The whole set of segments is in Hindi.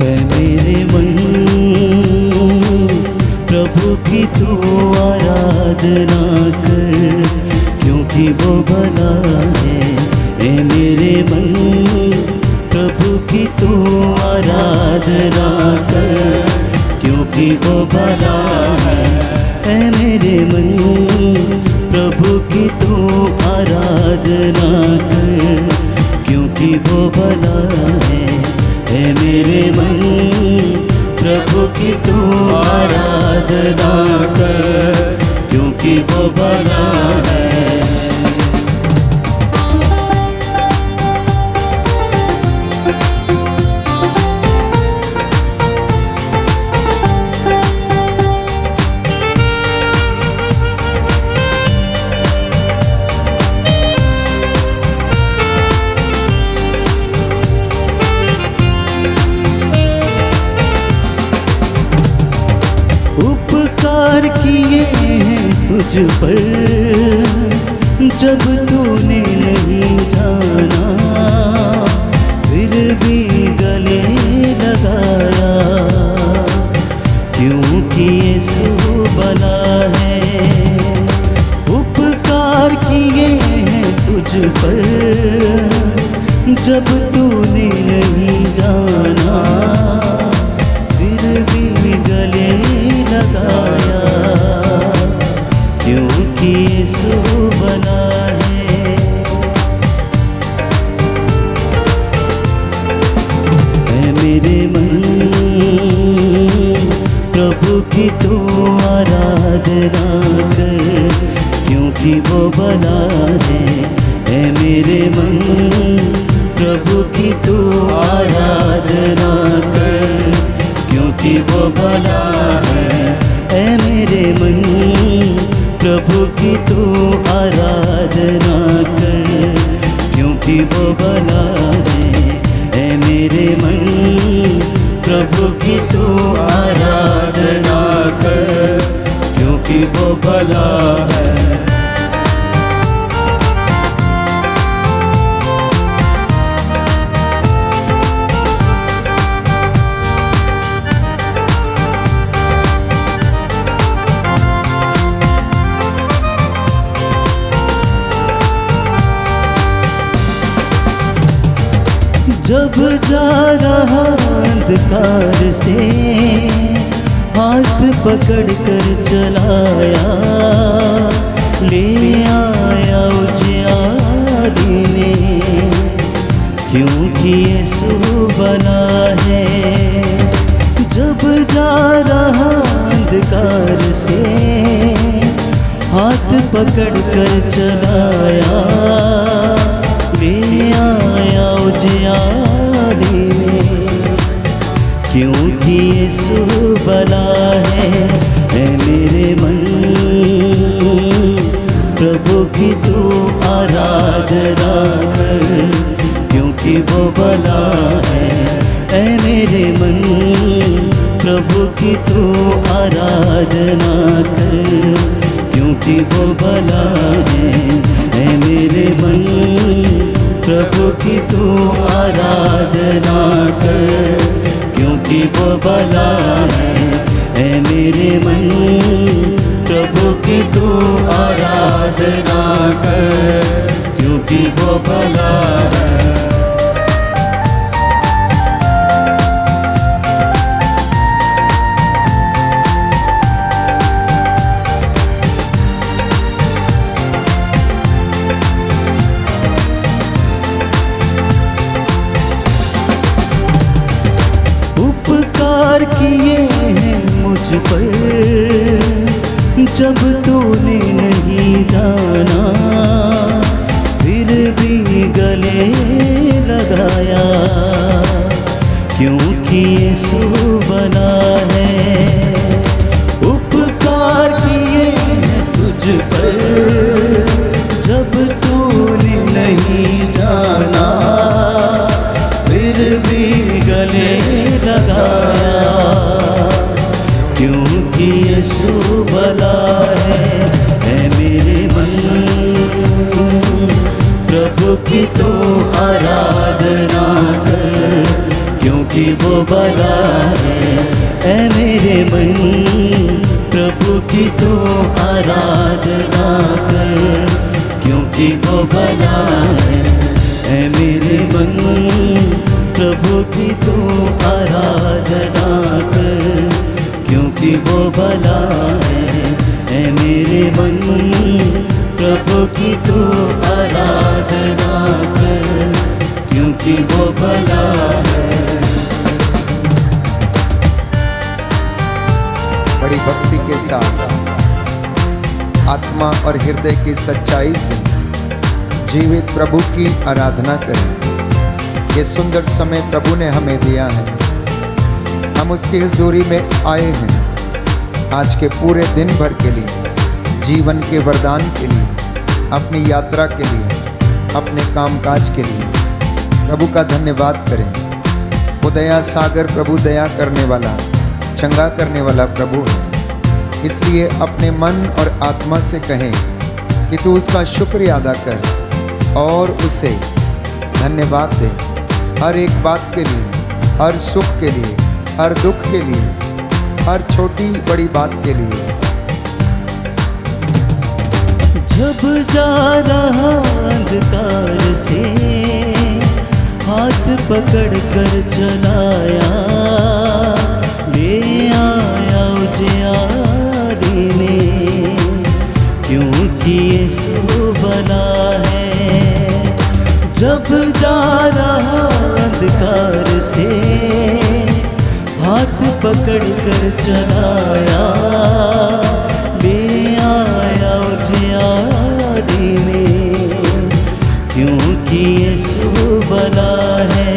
ऐ मेरे मन प्रभु की तू आराधना कर, क्योंकि वो भला है। ऐ मेरे मन प्रभु की तू आराधना कर, क्योंकि वो भला है। ऐ मेरे मन प्रभु की तू आराधना कर, क्योंकि वो भला है। ऐ मेरे मन प्रभु की तू आराधना कर, क्योंकि वो भला है। उपकार किए हैं तुझ पर जब तूने नहीं जाना, फिर भी गले लगाया, क्योंकि यीशु भला है। उपकार किए हैं तुझ पर जब तूने नहीं जाना, फिर भी गले लगाया, क्योंकि यीशु भला है। ऐ मेरे मन प्रभु की तू आराधना कर, क्योंकि वो भला है। ऐ मेरे मन प्रभु की तू आराधना कर, क्योंकि वो भला है। ऐ मेरे मन प्रभु की तू आराधना कर, क्योंकि वो भला है। ऐ मेरे मन प्रभु की तू आराधना कर, क्योंकि वो भला है। जब जा रहा अंधकार से हाथ पकड़ कर चलाया, ले आया उजियारी ने, क्योंकि यीशु भला है। जब जा रहा अंधकार से हाथ पकड़ कर चलाया, ले आया उजियारी में, क्योंकि यीशु भला है। ऐ मेरे मन प्रभु की तू आराधना कर, क्योंकि वो भला है। ऐ मेरे मन प्रभु की तू आराधना कर, क्योंकि वो भला है। ऐ मेरे मन प्रभु की तू आराधना कर, क्योंकि वो भला है। ऐ मेरे मन प्रभु की तू आराधना कर, क्योंकि वो भला है। उपकार किए हैं मुझ पर जब तूने नहीं जाना, फिर भी गले लगाया, क्योंकि यीशु भला है। उपकार किए हैं तुझ पर जब तूने नहीं जाना, फिर भी गले लगाया, क्योंकि यीशु भला है। ऐ मेरे मन प्रभु की तो आराधना कर, क्योंकि वो भला है। ऐ मेरे मन प्रभु की तू आराधना कर, क्योंकि वो भला है। ऐ मेरे मन प्रभु की तू आराधना कर, क्योंकि वो भला है। ऐ मेरे मन प्रभु की तू आराधना कर, क्योंकि वो भला है। बड़ी भक्ति के साथ आत्मा और हृदय की सच्चाई से जीवित प्रभु की आराधना करें। ये सुंदर समय प्रभु ने हमें दिया है, हम उसकी हुजूरी में आए हैं आज के पूरे दिन भर के लिए, जीवन के वरदान के लिए, अपनी यात्रा के लिए, अपने कामकाज के लिए। प्रभु का धन्यवाद करें। वो दया सागर प्रभु दया करने वाला, चंगा करने वाला प्रभु है। इसलिए अपने मन और आत्मा से कहें कि तू उसका शुक्रिया अदा कर और उसे धन्यवाद दे, हर एक बात के लिए, हर सुख के लिए, हर दुख के लिए, हर छोटी बड़ी बात के लिए। जब जा रहा अंधकार से हाथ पकड़ कर चलाया, ले आया उजियारे में, क्योंकि यीशु भला है। जब जा रहा अंधकार से हाथ पकड़ कर चलाया, ले आया उजियारे में, क्योंकि यीशु भला है।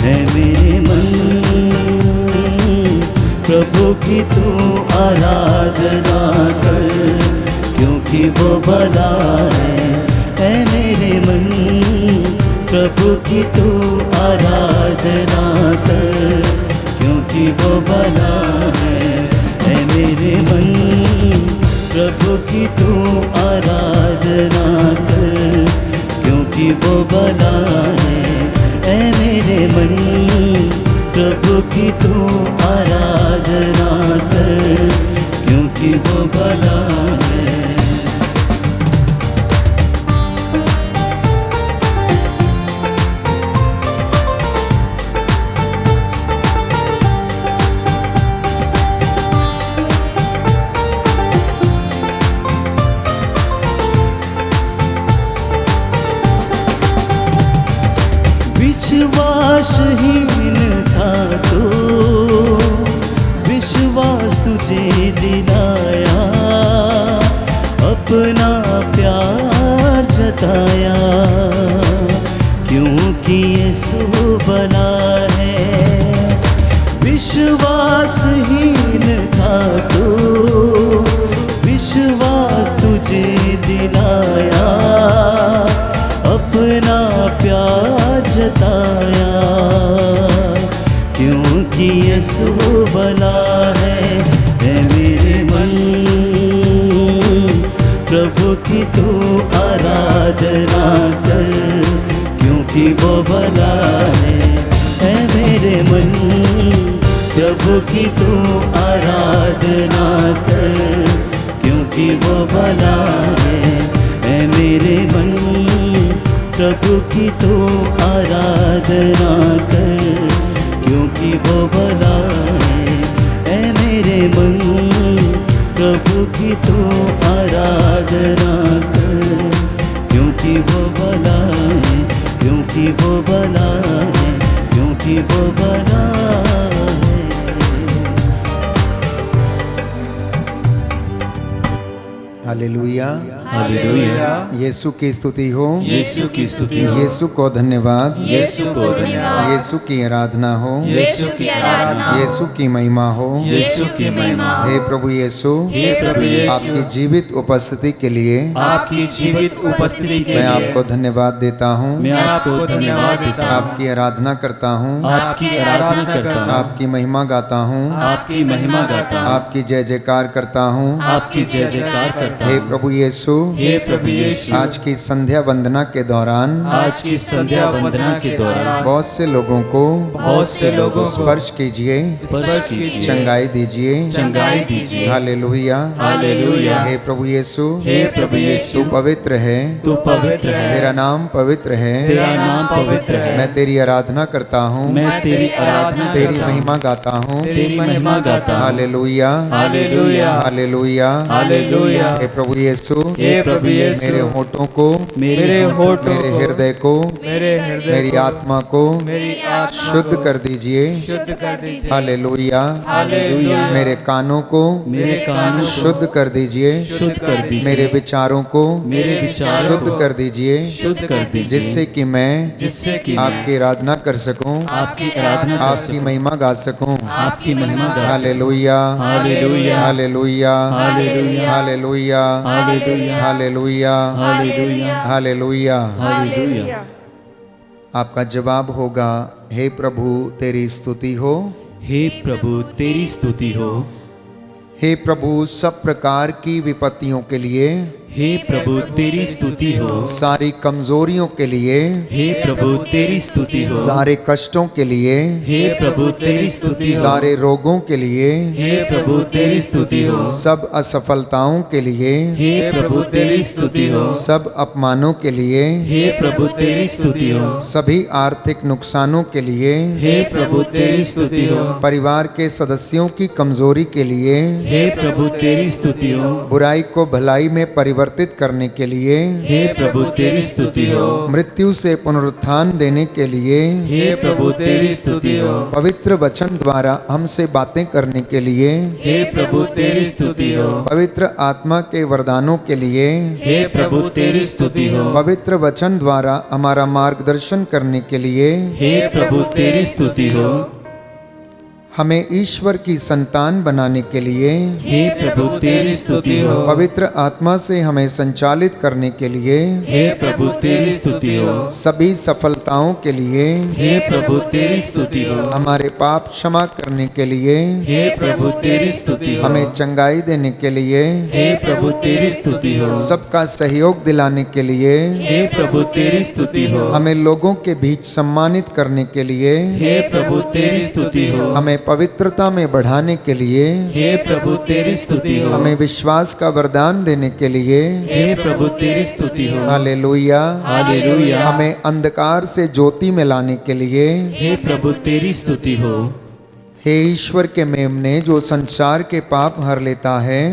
ऐ मेरे मन प्रभु की तू आराधना कर, क्योंकि वो भला है। ऐ मेरे मन प्रभु की तू आराधना कर, क्योंकि वो भला है। ऐ मेरे मन प्रभु की तू आराधना कर, क्योंकि वो भला है। ऐ मेरे मन प्रभु की तू आराधना कर, क्योंकि वो भला है। विश्वासहीन था तो विश्वास तुझे दिलाया, अपना प्यार जताया, क्योंकि यीशु भला है। विश्वासहीन था तो विश्वास तुझे दिलाया, अपना प्यार जताया, क्योंकि यीशु भला है। ऐ मेरे मन प्रभु की तू आराधना कर, क्योंकि वो भला है। ऐ मेरे मन प्रभु की तू आराधना कर, क्योंकि वो भला है। ऐ मेरे मन प्रभु की तू आराधना कर, क्योंकि वो भला है। ऐ मेरे मन प्रभु की तू आराधना कर, क्योंकि वो भला है, क्योंकि वो भला है, क्योंकि वो भला है। हालेलुया, हालेलुया। यीशु की स्तुति हो, यीशु की स्तुति हो, यीशु को धन्यवाद, यीशु को धन्यवाद, यीशु की आराधना हो, यीशु की आराधना, यीशु की महिमा हो, यीशु की महिमा। हे प्रभु यीशु, हे प्रभु यीशु, आपकी जीवित उपस्थिति के लिए आपकी जीवित उपस्थिति के मैं लिए आपको धन्यवाद देता हूँ, मैं आपको धन्यवाद देता हूँ, आपकी आराधना करता हूँ, आपकी आराधना करता हूँ, आपकी महिमा गाता हूँ, आपकी महिमा गाता हूँ, आपकी जय जयकार करता हूँ। आपकी जय जयकार करता हे हूँ। प्रभु यीशु, हे प्रभु यीशु, आज की संध्या वंदना के दौरान आज की संध्या वंदना के दौरान बहुत से लोगों को बहुत से लोगों को स्पर्श कीजिए, स्पर्श कीजिए, चंगाई दीजिए, चंगाई दीजिए। हालेलुया, हालेलुया। हे प्रभु यीशु, हे प्रभु यीशु, तू पवित्र है, तू पवित्र है, तेरा नाम पवित्र है, तेरा नाम पवित्र है। मैं तेरी आराधना करता हूँ, मैं तेरी आराधना तेरी करता हूँ, महिमा गाता हूँ, तेरी महिमा गाता हूँ। हालेलुया, हालेलुया, हालेलुया, हालेलुया। हे प्रभु यीशु, हे प्रभु यीशु, मेरे होठों को, मेरे होठों मेरे को, हृदय को, मेरे हृदय मेरी को, आत्मा को मेरी आत्मा शुद्ध कर दीजिए, शुद्ध कर दीजिए। Hallelujah, hallelujah. मेरे कानों को मेरे कानों को शुद्ध कर दीजिए, शुद्ध कर दीजिए। मेरे विचारों को मेरे विचारों शुद्ध को कर दीजिए, शुद्ध कर दीजिए, जिससे कि मैं जिससे कि आपकी आराधना कर सकूं, आपकी आराधना कर आपकी सकूं, महिमा गा सकूं। आपकी महिमा गा सकूं। हालेलुया, हालेलुया, हालेलुया, हालेलुया, हालेलुया, हालेलुया, हालेलुया, हालेलुया, हालेलुया। हालेलुया। आपका जवाब होगा, हे प्रभु तेरी स्तुति हो, हे प्रभु तेरी स्तुति हो। हे प्रभु सब प्रकार की विपत्तियों के लिए, हे प्रभु तेरी स्तुति हो। सारी कमजोरियों के लिए, हे प्रभु तेरी स्तुति हो। सारे कष्टों के लिए, हे प्रभु तेरी स्तुति हो। सारे रोगों के लिए, हे प्रभु तेरी स्तुति हो। सब असफलताओं के लिए, हे प्रभु तेरी स्तुति हो। सब अपमानों के लिए, हे प्रभु तेरी स्तुति हो। सभी आर्थिक नुकसानों के लिए, हे प्रभु तेरी स्तुति हो। परिवार के सदस्यों की कमजोरी के लिए, हे प्रभु तेरी स्तुति हो। बुराई को भलाई में परिवर्तित करने के लिए, हे प्रभु तेरी स्तुति हो। मृत्यु से पुनरुत्थान देने के लिए, हे प्रभु तेरी स्तुति हो। पवित्र वचन द्वारा हमसे बातें करने के लिए, हे प्रभु तेरी स्तुति हो। पवित्र आत्मा के वरदानों के लिए, हे प्रभु तेरी स्तुति हो। पवित्र वचन द्वारा हमारा मार्गदर्शन करने के लिए, हे प्रभु तेरी स्तुति हो। हमें ईश्वर की संतान बनाने के लिए, हे प्रभु तेरी स्तुति हो। पवित्र आत्मा से हमें संचालित करने के लिए, हे प्रभु तेरी स्तुति हो। सभी सफलताओं के लिए, हे प्रभु तेरी स्तुति हो। हमारे पाप क्षमा करने के लिए, हे प्रभु तेरी स्तुति हो। हमें चंगाई देने के लिए, हे प्रभु तेरी स्तुति हो। सबका सहयोग दिलाने के लिए, हे प्रभु तेरी स्तुति हो। हमें लोगों के बीच सम्मानित करने के लिए, हे प्रभु तेरी स्तुति हो। हमें पवित्रता में बढ़ाने के लिए, हे प्रभु तेरी स्तुति हो। हमें विश्वास का वरदान देने के लिए, हे प्रभु तेरी स्तुति हो। Hallelujah, hallelujah. हमें अंधकार से ज्योति में लाने के लिए, हे प्रभु तेरी स्तुति हो। हे ईश्वर के मेमने जो संसार के पाप हर लेता है,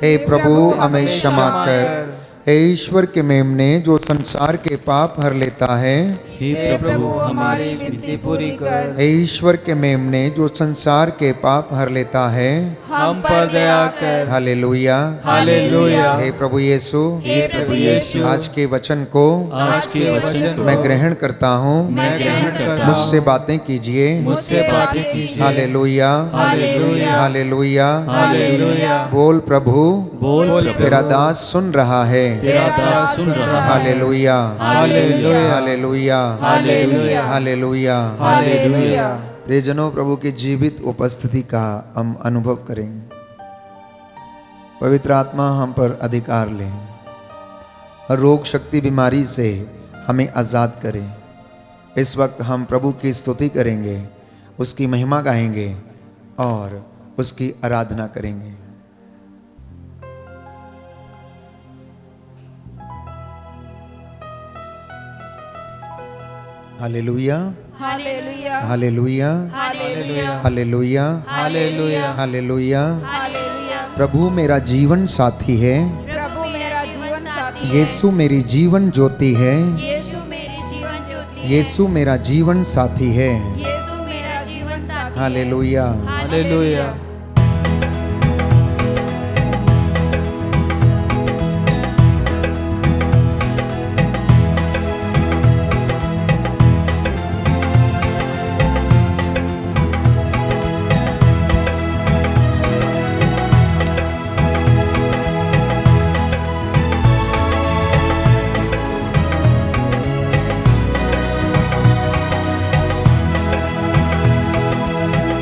हे प्रभु हमें क्षमा कर। हे ईश्वर के मेमने जो संसार के पाप हर लेता है, हे प्रभु हमारी विनती पूरी कर। हे ईश्वर के मेमने जो संसार के पाप हर लेता है, हम पर दया कर। हालेलुया, हालेलुया। हे प्रभु यीशु, हे प्रभु यीशु, आज के वचन को आज के वचन को मैं ग्रहण करता हूँ, मैं ग्रहण करता मुझसे हूँ। बातें कीजिए, मुझसे बातें कीजिए। हालेलुया, हालेलुया। हालेलुया, हालेलुया। बोल प्रभु, बोल प्रभु, तेरा दास सुन रहा है, तेरा दास सुन रहा है। हालेलुया, हालेलुया। हालेलुया, हालेलुया। हालेलुया। हालेलुया। प्रियजनों, प्रभु की जीवित उपस्थिति का हम अनुभव करेंगे। पवित्र आत्मा हम पर अधिकार ले, हर रोग शक्ति बीमारी से हमें आज़ाद करें। इस वक्त हम प्रभु की स्तुति करेंगे, उसकी महिमा गाएंगे और उसकी आराधना करेंगे। हालेलुया, हालेलुया हालेलुया, हालेलुया हालेलुया, हालेलुया। हालेलुया। हालेलुया। प्रभु मेरा जीवन साथी है, प्रभु मेरा जीवन साथी है। यीशु मेरी जीवन ज्योति है, यीशु मेरी जीवन ज्योति है। यीशु मेरा जीवन साथी है। यीशु मेरा जीवन साथी है। हालेलुया। हालेलुया।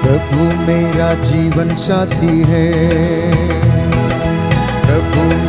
प्रभु मेरा जीवन साथी है, प्रभु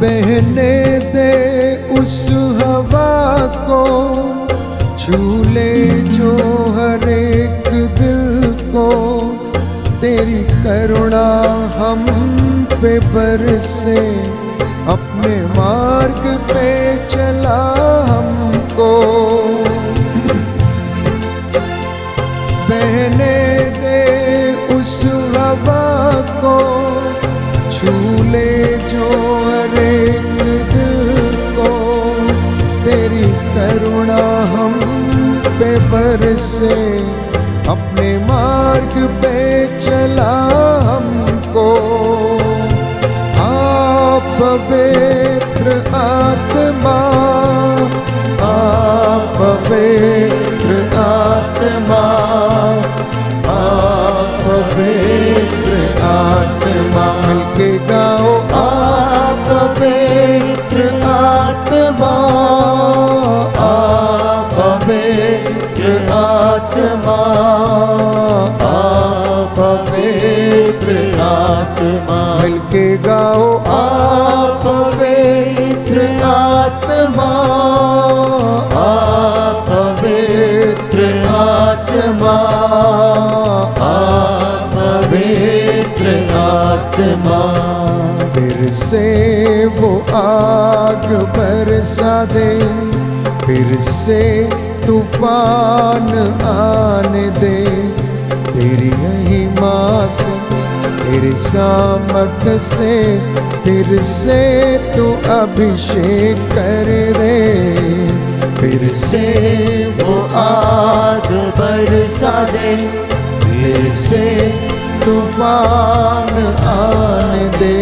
बहने दे उस हवा को, झूले जो हर एक दिल को, तेरी करुणा हम पे बरसे, अपने मार्ग पे चला हमको। बहने दे उस हवा को, झूले जो हर एक दिल को, तेरी करुणा हम पे बरसे, अपने मार्ग पे चला हमको। आप पवित्र आत्मा, आप पवित्र आत्मा, आप पवित्र आत्मा, मिलके गाओ आप पवित्र आत्मा, आप पवित्र आत्मा, आप पवित्र आत्मा, मिलके गाओ आप पवित्र आत्मा, आप पवित्र आत्मा, आप पवित्र आत्मा। फिर से वो आग बरसा दे, फिर से तूफान आने दे, तेरी महिमा से, तेरे सामर्थ्य से, फिर से तू अभिषेक कर दे। फिर से वो आग बरसा दे, फिर से तूफान आने दे,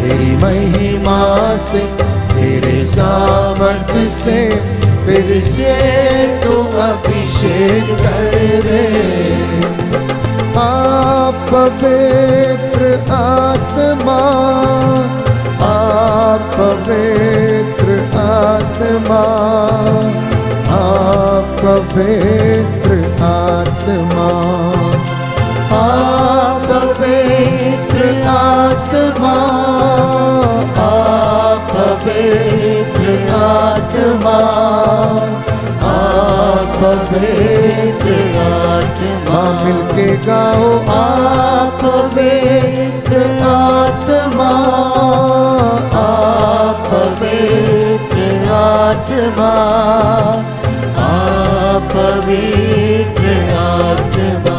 तेरी महिमा से, तेरे सामर्थ्य से, फिर से तू अभिषेक कर दे। आप पवित्र आत्मा, आप पवित्र आत्मा, आप पवित्र आत्मा, आप पवित्र आत्मा, आप पवित्र आत्मा, आप पवित्र आत्मा, मिलके गाओ आप पवित्र आत्मा, आप पवित्र आत्मा, आप पवित्र आत्मा।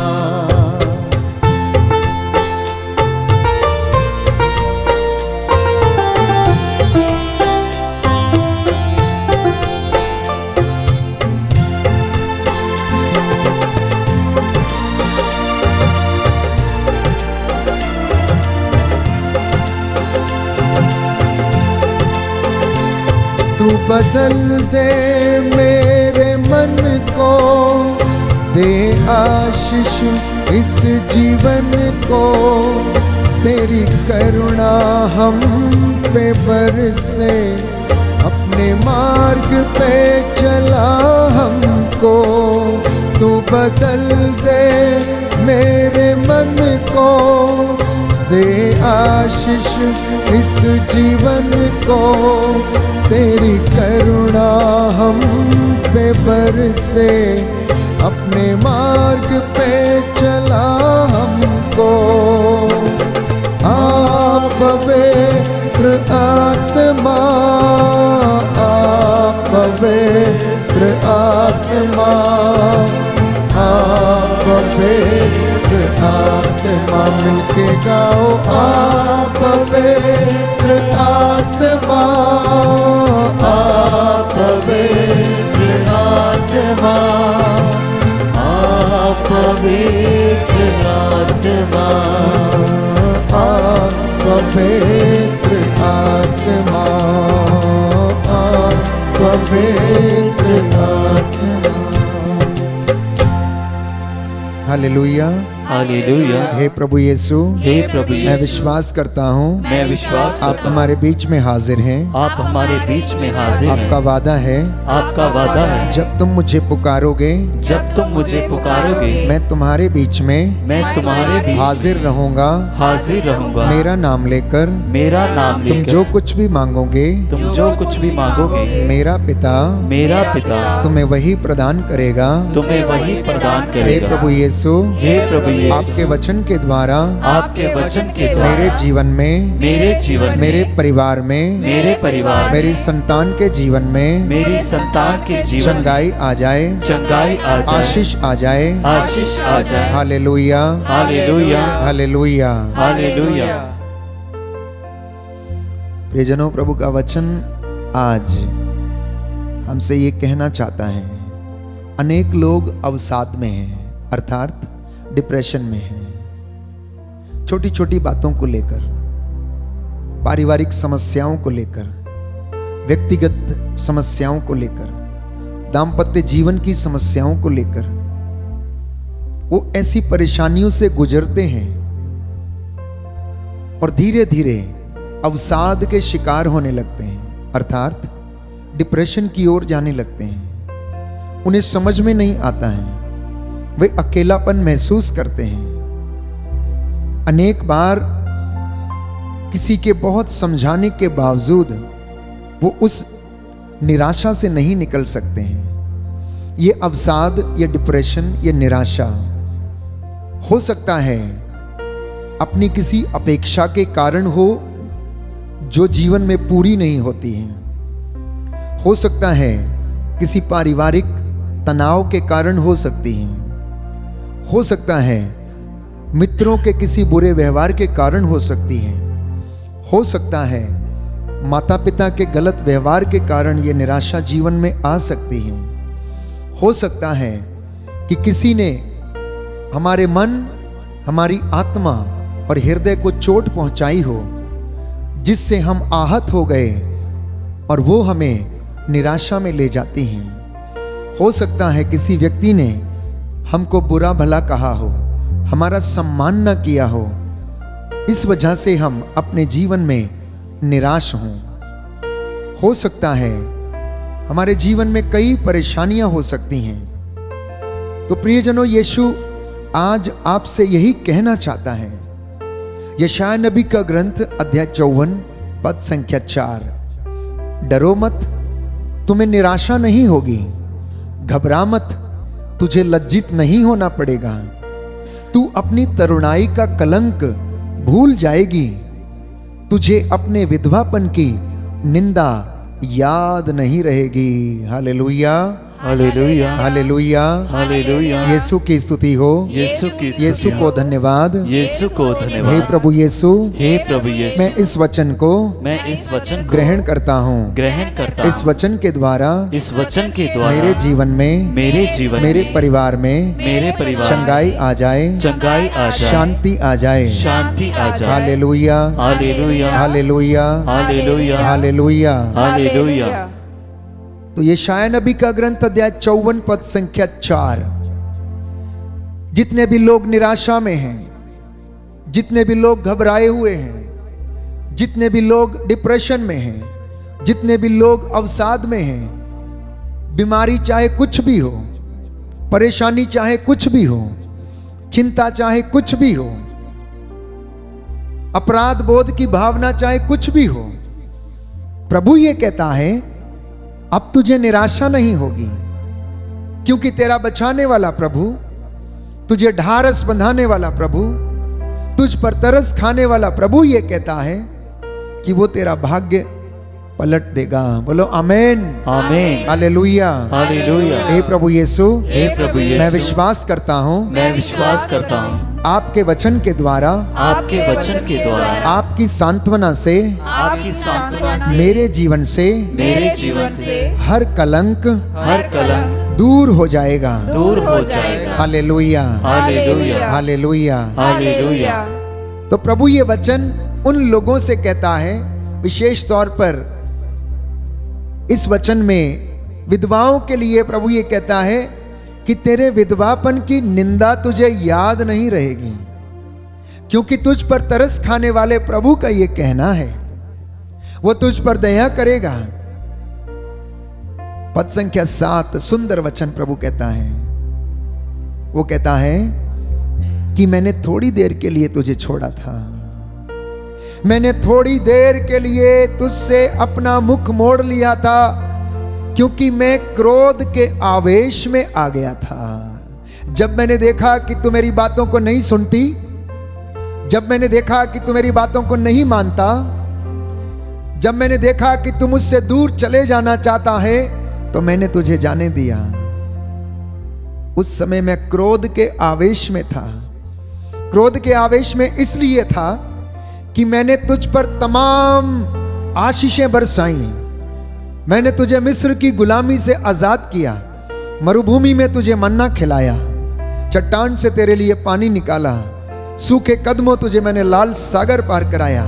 तू बदल दे मेरे मन को, दे आशीष इस जीवन को, तेरी करुणा हम पे बरसे, अपने मार्ग पे चला हमको। तू बदल दे मेरे मन को, दे आशीष इस जीवन को, तेरी करुणा हम पे बरसे, अपने मार्ग पे चला हमको। आप पवित्र आत्मा, आप पवित्र आत्मा, आप पवित्र आत्मा, मिलके गाओ आप पवित्र आत्मा, आप पवित्र आत्मा, आप पवित्र आत्मा, आप पवित्र आत्मा, आप पवित्र आत्मा। हालेलुया, हालेलुया। हे प्रभु यीशु, हे प्रभु मैं यीशु, विश्वास करता हूँ मैं विश्वास आप करता हूँ हमारे बीच में हाजिर हैं। आप हमारे बीच में हाजिर आपका हैं। वादा है आपका वादा है जब तुम मुझे पुकारोगे जब तुम मुझे पुकारोगे मैं तुम्हारे बीच में मैं तुम्हारे बीच हाजिर रहूंगा। हाजिर रहूंगा। मेरा नाम लेकर मेरा नाम तुम लेकर जो कुछ भी मांगोगे तुम जो कुछ भी मांगोगे मेरा पिता मेरा पिता तुम्हें वही प्रदान करेगा। तुम्हें वही प्रदान हे करेगा। प्रभु यीशु, हे प्रभु यीशु, आपके वचन के द्वारा आपके वचन के मेरे द्वारा जीवन में, मेरे जीवन में, मेरे परिवार में, मेरे परिवार में, मेरी संतान के जीवन में मेरी संतान के जीवन में चंगाई आ जाए, चंगाई आ जाए, आशीष आ जाए। आशीष आ जाए। हालेलुया, हालेलुया, हालेलुया। हालेलुया। प्रियजनों, प्रभु का वचन आज हमसे ये कहना चाहता है, अनेक लोग अवसाद में हैं, अर्थात डिप्रेशन में हैं। छोटी छोटी बातों को लेकर, पारिवारिक समस्याओं को लेकर, व्यक्तिगत समस्याओं को लेकर, दाम्पत्य जीवन की समस्याओं को लेकर वो ऐसी परेशानियों से गुजरते हैं और धीरे धीरे अवसाद के शिकार होने लगते हैं, अर्थात डिप्रेशन की ओर जाने लगते हैं। उन्हें समझ में नहीं आता है, वे अकेलापन महसूस करते हैं। अनेक बार किसी के बहुत समझाने के बावजूद वो उस निराशा से नहीं निकल सकते हैं। ये अवसाद, ये डिप्रेशन, ये निराशा हो सकता है अपनी किसी अपेक्षा के कारण हो जो जीवन में पूरी नहीं होती है। हो सकता है किसी पारिवारिक तनाव के कारण हो सकती हैं। हो सकता है मित्रों के किसी बुरे व्यवहार के कारण हो सकती हैं। हो सकता है माता पिता के गलत व्यवहार के कारण ये निराशा जीवन में आ सकती है। हो सकता है कि किसी ने हमारे मन, हमारी आत्मा और हृदय को चोट पहुंचाई हो, जिससे हम आहत हो गए और वो हमें निराशा में ले जाती हैं। हो सकता है किसी व्यक्ति ने हमको बुरा भला कहा हो, हमारा सम्मान न किया हो, इस वजह से हम अपने जीवन में निराश हों। हो सकता है हमारे जीवन में कई परेशानियां हो सकती हैं। तो प्रियजनों, यीशु आज आपसे यही कहना चाहता है। यशायाह नबी का ग्रंथ अध्याय 54 पद संख्या 4, डरो मत, तुम्हें निराशा नहीं होगी, घबरा मत, तुझे लज्जित नहीं होना पड़ेगा। तू अपनी तरुणाई का कलंक भूल जाएगी, तुझे अपने विधवापन की निंदा याद नहीं रहेगी। हालेलुया, हालेलुया, हालेलुया, हालेलुया। यीशु की स्तुति हो। यीशु की यीशु स्तुति को हो। धन्यवाद। यीशु को हे धन्यवाद। प्रभु यीशु, हे प्रभु यीशु, मैं इस वचन को मैं इस वचन को ग्रहण करता हूँ। ग्रहण करता इस वचन के द्वारा इस वचन के द्वारा मेरे जीवन में, मेरे जीवन मेरे में, परिवार में मेरे परिवार चंगाई आ जाए, चंगाई आ जाए, शांति आ जाए। शांति आ जाए। हालेलुया, हालेलुया, हालेलुया, हालेलुया, हालेलुया। हालेलुया। तो यशायाह नबी का ग्रंथ अध्याय 54 पद संख्या 4, जितने भी लोग निराशा में हैं, जितने भी लोग घबराए हुए हैं, जितने भी लोग डिप्रेशन में हैं, जितने भी लोग अवसाद में हैं, बीमारी चाहे कुछ भी हो, परेशानी चाहे कुछ भी हो, चिंता चाहे कुछ भी हो, अपराध बोध की भावना चाहे कुछ भी हो, प्रभु ये कहता है अब तुझे निराशा नहीं होगी, क्योंकि तेरा बचाने वाला प्रभु, तुझे ढारस बंधाने वाला प्रभु, तुझ पर तरस खाने वाला प्रभु ये कहता है कि वो तेरा भाग्य पलट देगा। बोलो आमेन, आमीन, हालेलुया, हालेलुया। हे प्रभु यीशु, हे प्रभु यीशु, मैं विश्वास करता हूँ मैं विश्वास करता हूँ आपके वचन के द्वारा, आपके वचन के द्वारा, आपकी सांत्वना से, आपकी सांत्वना से, मेरे जीवन से मेरे जीवन से हर कलंक हर कलंक दूर हो जाएगा। दूर हो जाएगा। हालेलुया, हालेलुया, हालेलुया। हालेलुया। तो प्रभु ये वचन उन लोगों से कहता है, विशेष तौर पर इस वचन में विधवाओं के लिए प्रभु ये कहता है कि तेरे विधवापन की निंदा तुझे याद नहीं रहेगी, क्योंकि तुझ पर तरस खाने वाले प्रभु का यह कहना है, वो तुझ पर दया करेगा। पद संख्या 7, सुंदर वचन प्रभु कहता है। वो कहता है कि मैंने थोड़ी देर के लिए तुझे छोड़ा था, मैंने थोड़ी देर के लिए तुझसे अपना मुख मोड़ लिया था, क्योंकि मैं क्रोध के आवेश में आ गया था। जब मैंने देखा कि तू मेरी बातों को नहीं सुनती, जब मैंने देखा कि तू मेरी बातों को नहीं मानता, जब मैंने देखा कि तू मुझसे दूर चले जाना चाहता है, तो मैंने तुझे जाने दिया। उस समय मैं क्रोध के आवेश में था। क्रोध के आवेश में इसलिए था कि मैंने तुझ पर तमाम आशीषें बरसाई। मैंने तुझे मिस्र की गुलामी से आजाद किया, मरुभूमि में तुझे मन्ना खिलाया, चट्टान से तेरे लिए पानी निकाला, सूखे कदमों तुझे मैंने लाल सागर पार कराया।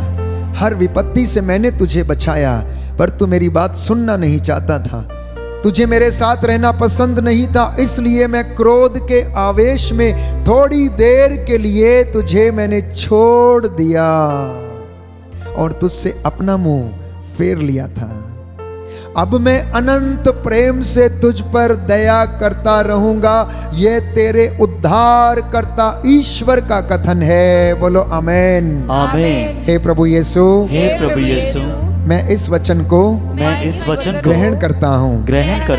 हर विपत्ति से मैंने तुझे बचाया, पर तू मेरी बात सुनना नहीं चाहता था, तुझे मेरे साथ रहना पसंद नहीं था। इसलिए मैं क्रोध के आवेश में थोड़ी देर के लिए तुझे मैंने छोड़ दिया और तुझसे अपना मुंह फेर लिया था। अब मैं अनंत प्रेम से तुझ पर दया करता रहूंगा। ये तेरे उद्धार करता ईश्वर का कथन है। बोलो आमेन। आमेन। हे प्रभु यीशु, हे प्रभु यीशु, मैं इस वचन को ग्रहण करता हूँ,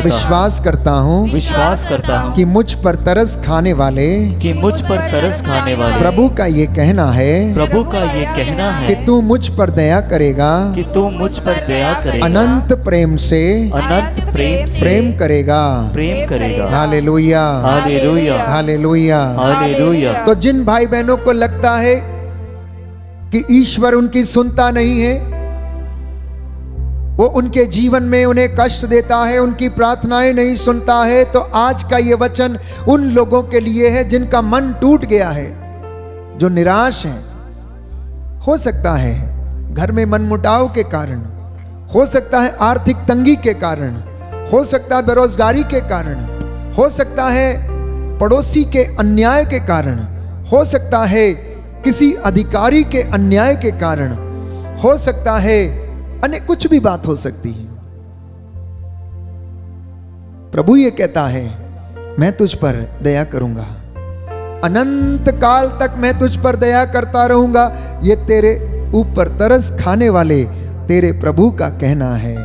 विश्वास करता हूँ विश्वास करता हूँ कि मुझ पर तरस खाने वाले प्रभु का ये कहना है, प्रभु का ये कहना है कि तू मुझ पर दया करेगा, कि तू मुझ पर दया करेगा, अनंत प्रेम से प्रेम करेगा। हालेलुया, हालेलुया, हालेलुया, हालेलुया। तो जिन भाई बहनों को लगता है कि ईश्वर उनकी सुनता नहीं है, वो उनके जीवन में उन्हें कष्ट देता है, उनकी प्रार्थनाएं नहीं सुनता है, तो आज का ये वचन उन लोगों के लिए है जिनका मन टूट गया है, जो निराश हैं। हो सकता है घर में मनमुटाव के कारण, हो सकता है आर्थिक तंगी के कारण, हो सकता है बेरोजगारी के कारण, हो सकता है पड़ोसी के अन्याय के कारण, हो सकता है किसी अधिकारी के अन्याय के कारण, हो सकता है अनेक कुछ भी बात हो सकती है। प्रभु ये कहता है, मैं तुझ पर दया करूंगा, अनंत काल तक मैं तुझ पर दया करता रहूंगा। ये तेरे ऊपर तरस खाने वाले तेरे प्रभु का कहना है।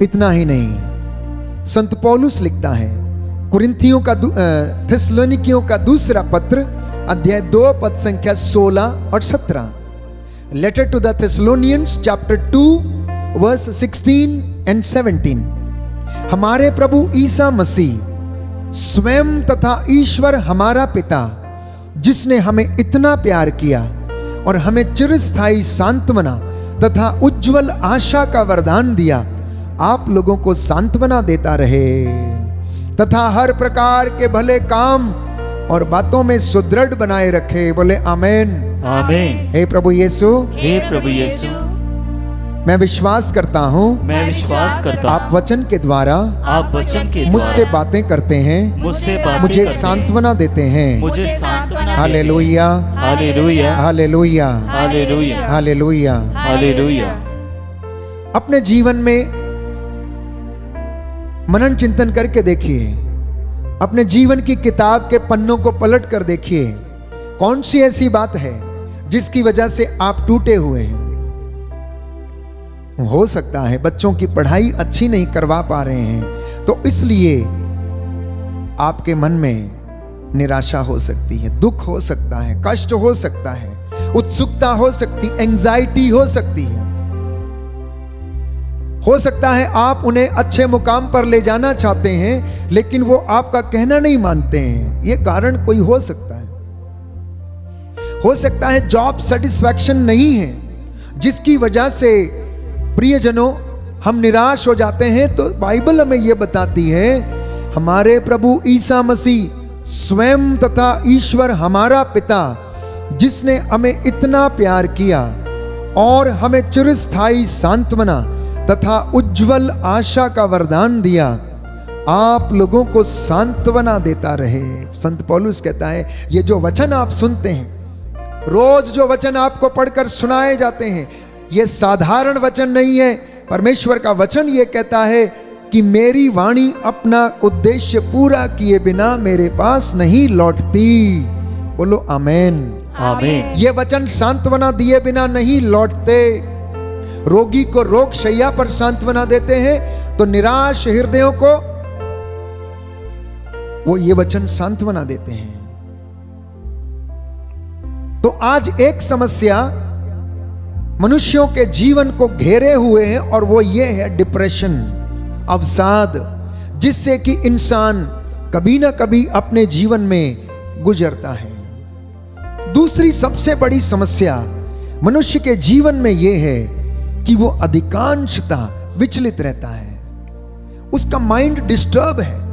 इतना ही नहीं, संत पौलुस लिखता है कुरिन्थियों का थिस्सलुनीकियों का दूसरा पत्र अध्याय 2 पद संख्या 16 और 17। Letter to the Thessalonians chapter 2 verse 16 and 17। हमारे प्रभु ईसा मसीह स्वयं तथा ईश्वर हमारा पिता, जिसने हमें इतना प्यार किया और हमें चिरस्थायी सांत्वना तथा उज्जवल आशा का वरदान दिया, आप लोगों को सांत्वना देता रहे तथा हर प्रकार के भले काम और बातों में सुदृढ़ बनाए रखे। बोले आमेन, आमेन। हे प्रभु यीशु, हे प्रभु यीशु, मैं विश्वास करता हूँ आप वचन के द्वारा मुझसे बातें करते हैं, मुझे सांत्वना देते हैं। हालेलुया, हालेलुया, हालेलुया, हालेलुया, हालेलुया, हालेलुया। अपने जीवन में मनन चिंतन करके देखिए, अपने जीवन की किताब के पन्नों को पलट कर देखिए, कौन सी ऐसी बात है जिसकी वजह से आप टूटे हुए हैं। हो सकता है बच्चों की पढ़ाई अच्छी नहीं करवा पा रहे हैं, तो इसलिए आपके मन में निराशा हो सकती है, दुख हो सकता है, कष्ट हो सकता है, उत्सुकता हो सकती, एंजाइटी हो सकती है। हो सकता है आप उन्हें अच्छे मुकाम पर ले जाना चाहते हैं, लेकिन वो आपका कहना नहीं मानते हैं। ये कारण कोई हो सकता है। हो सकता है जॉब सेटिस्फैक्शन नहीं है, जिसकी वजह से प्रियजनों हम निराश हो जाते हैं। तो बाइबल हमें यह बताती है, हमारे प्रभु ईसा मसीह स्वयं तथा ईश्वर हमारा पिता, जिसने हमें इतना प्यार किया और हमें चिरस्थायी सांत्वना तथा उज्जवल आशा का वरदान दिया, आप लोगों को सांत्वना देता रहे। संत पौलुस कहता है ये जो वचन आप सुनते हैं, रोज जो वचन आपको पढ़कर सुनाए जाते हैं, ये साधारण वचन नहीं है। परमेश्वर का वचन ये कहता है कि मेरी वाणी अपना उद्देश्य पूरा किए बिना मेरे पास नहीं लौटती। बोलो आमेन। आमीन। ये वचन सांत्वना दिए बिना नहीं लौटते। रोगी को रोग शैया पर सांत्वना देते हैं तो निराश हृदयों को वो ये वचन सांत्वना देते हैं। तो आज एक समस्या मनुष्यों के जीवन को घेरे हुए है और वो ये है डिप्रेशन, अवसाद, जिससे कि इंसान कभी ना कभी अपने जीवन में गुजरता है। दूसरी सबसे बड़ी समस्या मनुष्य के जीवन में यह है कि वो अधिकांशता विचलित रहता है, उसका माइंड डिस्टर्ब है।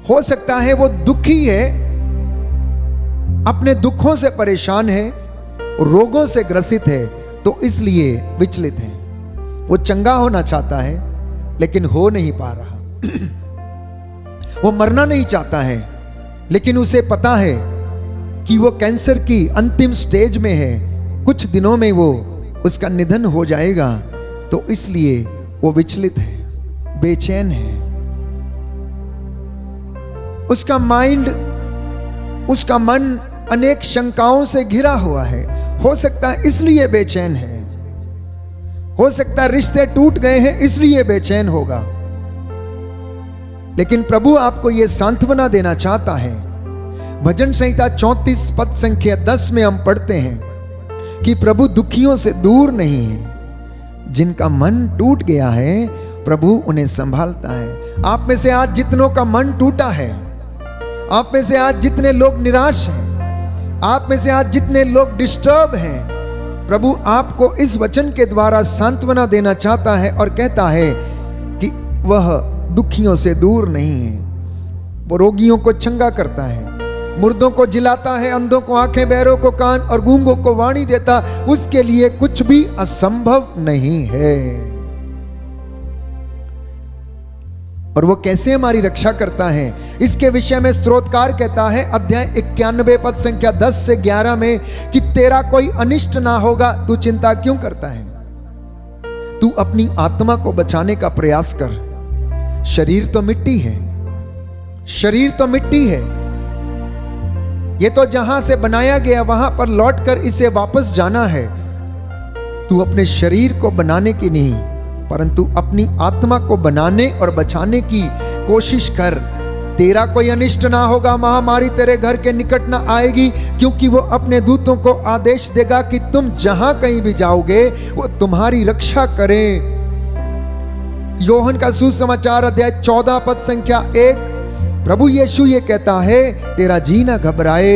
हो सकता है वो दुखी है, अपने दुखों से परेशान है, रोगों से ग्रसित है, तो इसलिए विचलित है। वो चंगा होना चाहता है लेकिन हो नहीं पा रहा। वो मरना नहीं चाहता है लेकिन उसे पता है कि वो कैंसर की अंतिम स्टेज में है, कुछ दिनों में वो उसका निधन हो जाएगा, तो इसलिए वो विचलित है, बेचैन है। उसका माइंड, उसका मन अनेक शंकाओं से घिरा हुआ है। हो सकता है इसलिए बेचैन है, हो सकता है रिश्ते टूट गए हैं इसलिए बेचैन होगा। लेकिन प्रभु आपको यह सांत्वना देना चाहता है। भजन संहिता 34 पद संख्या 10 में हम पढ़ते हैं कि प्रभु दुखियों से दूर नहीं है, जिनका मन टूट गया है प्रभु उन्हें संभालता है। आप में से आज जितनों का मन टूटा है, आप में से आज जितने लोग निराश हैं, आप में से आज जितने लोग डिस्टर्ब हैं, प्रभु आपको इस वचन के द्वारा सांत्वना देना चाहता है और कहता है कि वह दुखियों से दूर नहीं है। वो रोगियों को चंगा करता है, मुर्दों को जिलाता है, अंधों को आंखें, बहरों को कान और गूंगों को वाणी देता। उसके लिए कुछ भी असंभव नहीं है। और वो कैसे हमारी रक्षा करता है, इसके विषय में स्तोत्रकार कहता है अध्याय 91 पद संख्या 10 से 11 में कि तेरा कोई अनिष्ट ना होगा, तू चिंता क्यों करता है? तू अपनी आत्मा को बचाने का प्रयास कर। शरीर तो मिट्टी है, शरीर तो मिट्टी है, ये तो जहां से बनाया गया वहां पर लौटकर इसे वापस जाना है। तू अपने शरीर को बनाने की नहीं, परंतु अपनी आत्मा को बनाने और बचाने की कोशिश कर। तेरा कोई अनिष्ट ना होगा, महामारी तेरे घर के निकट ना आएगी, क्योंकि वो अपने दूतों को आदेश देगा कि तुम जहां कहीं भी जाओगे वो तुम्हारी रक्षा करें। योहन का सुसमाचार अध्याय 14 पद संख्या 1, प्रभु यीशु ये कहता है तेरा जी ना घबराए,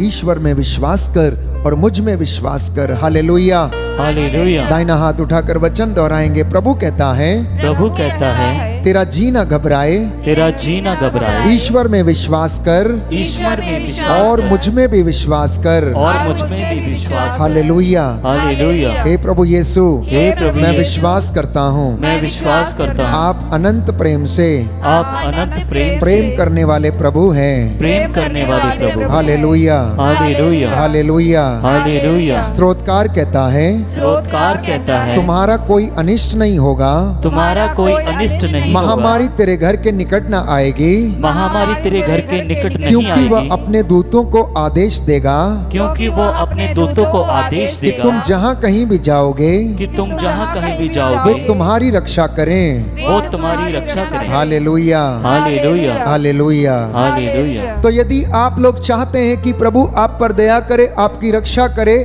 ईश्वर में विश्वास कर और मुझ में विश्वास कर। Hallelujah, hallelujah. दाहिना हाथ उठाकर वचन दोहराएंगे। प्रभु कहता है, प्रभु कहता है तेरा जी ना घबराए, तेरा जी ना घबराए, ईश्वर में विश्वास कर, ईश्वर में विश्वास और कर, मुझ में भी विश्वास कर। और मुझ में भी विश्वास कर। हालेलुया, हालेलुया। हे प्रभु यीशु, हे प्रभु मैं यीशु, विश्वास करता हूँ मैं विश्वास करता हूँ आप अनंत प्रेम से आप अनंत प्रेम करने वाले प्रभु हैं। प्रेम करने वाले प्रभु। हालेलुया, हालेलुया, हालेलुया। हालेलुया। स्तोत्रकार कहता है स्तोत्रकार कहता है तुम्हारा कोई अनिष्ट नहीं होगा, तुम्हारा कोई अनिष्ट नहीं होगा, महामारी तेरे घर के निकट न आएगी, महामारी तेरे घर के निकट नहीं क्योंकि वह आएगी, अपने दूतों को आदेश देगा क्योंकि वो अपने दूतों को आदेश कि देगा तुम जहाँ कहीं भी जाओगे कि तुम जहाँ कहीं भी वे जाओगे तुम्हारी रक्षा करें। वो तुम्हारी रक्षा करें। हालेलुया, हालेलुया, हालेलुया। हालेलुया। तो यदि आप लोग चाहते हैं कि प्रभु आप पर दया करे, आपकी रक्षा करे,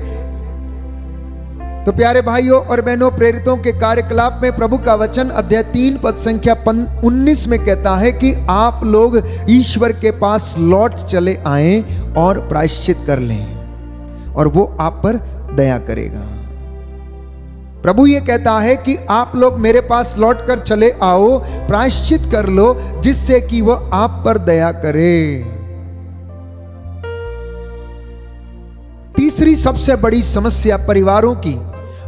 तो प्यारे भाइयों और बहनों, प्रेरितों के कार्यकलाप में प्रभु का वचन अध्याय 3 पद संख्या 19 में कहता है कि आप लोग ईश्वर के पास लौट चले आएं और प्रायश्चित कर लें और वो आप पर दया करेगा। प्रभु ये कहता है कि आप लोग मेरे पास लौट कर चले आओ, प्रायश्चित कर लो, जिससे कि वह आप पर दया करे। तीसरी सबसे बड़ी समस्या परिवारों की,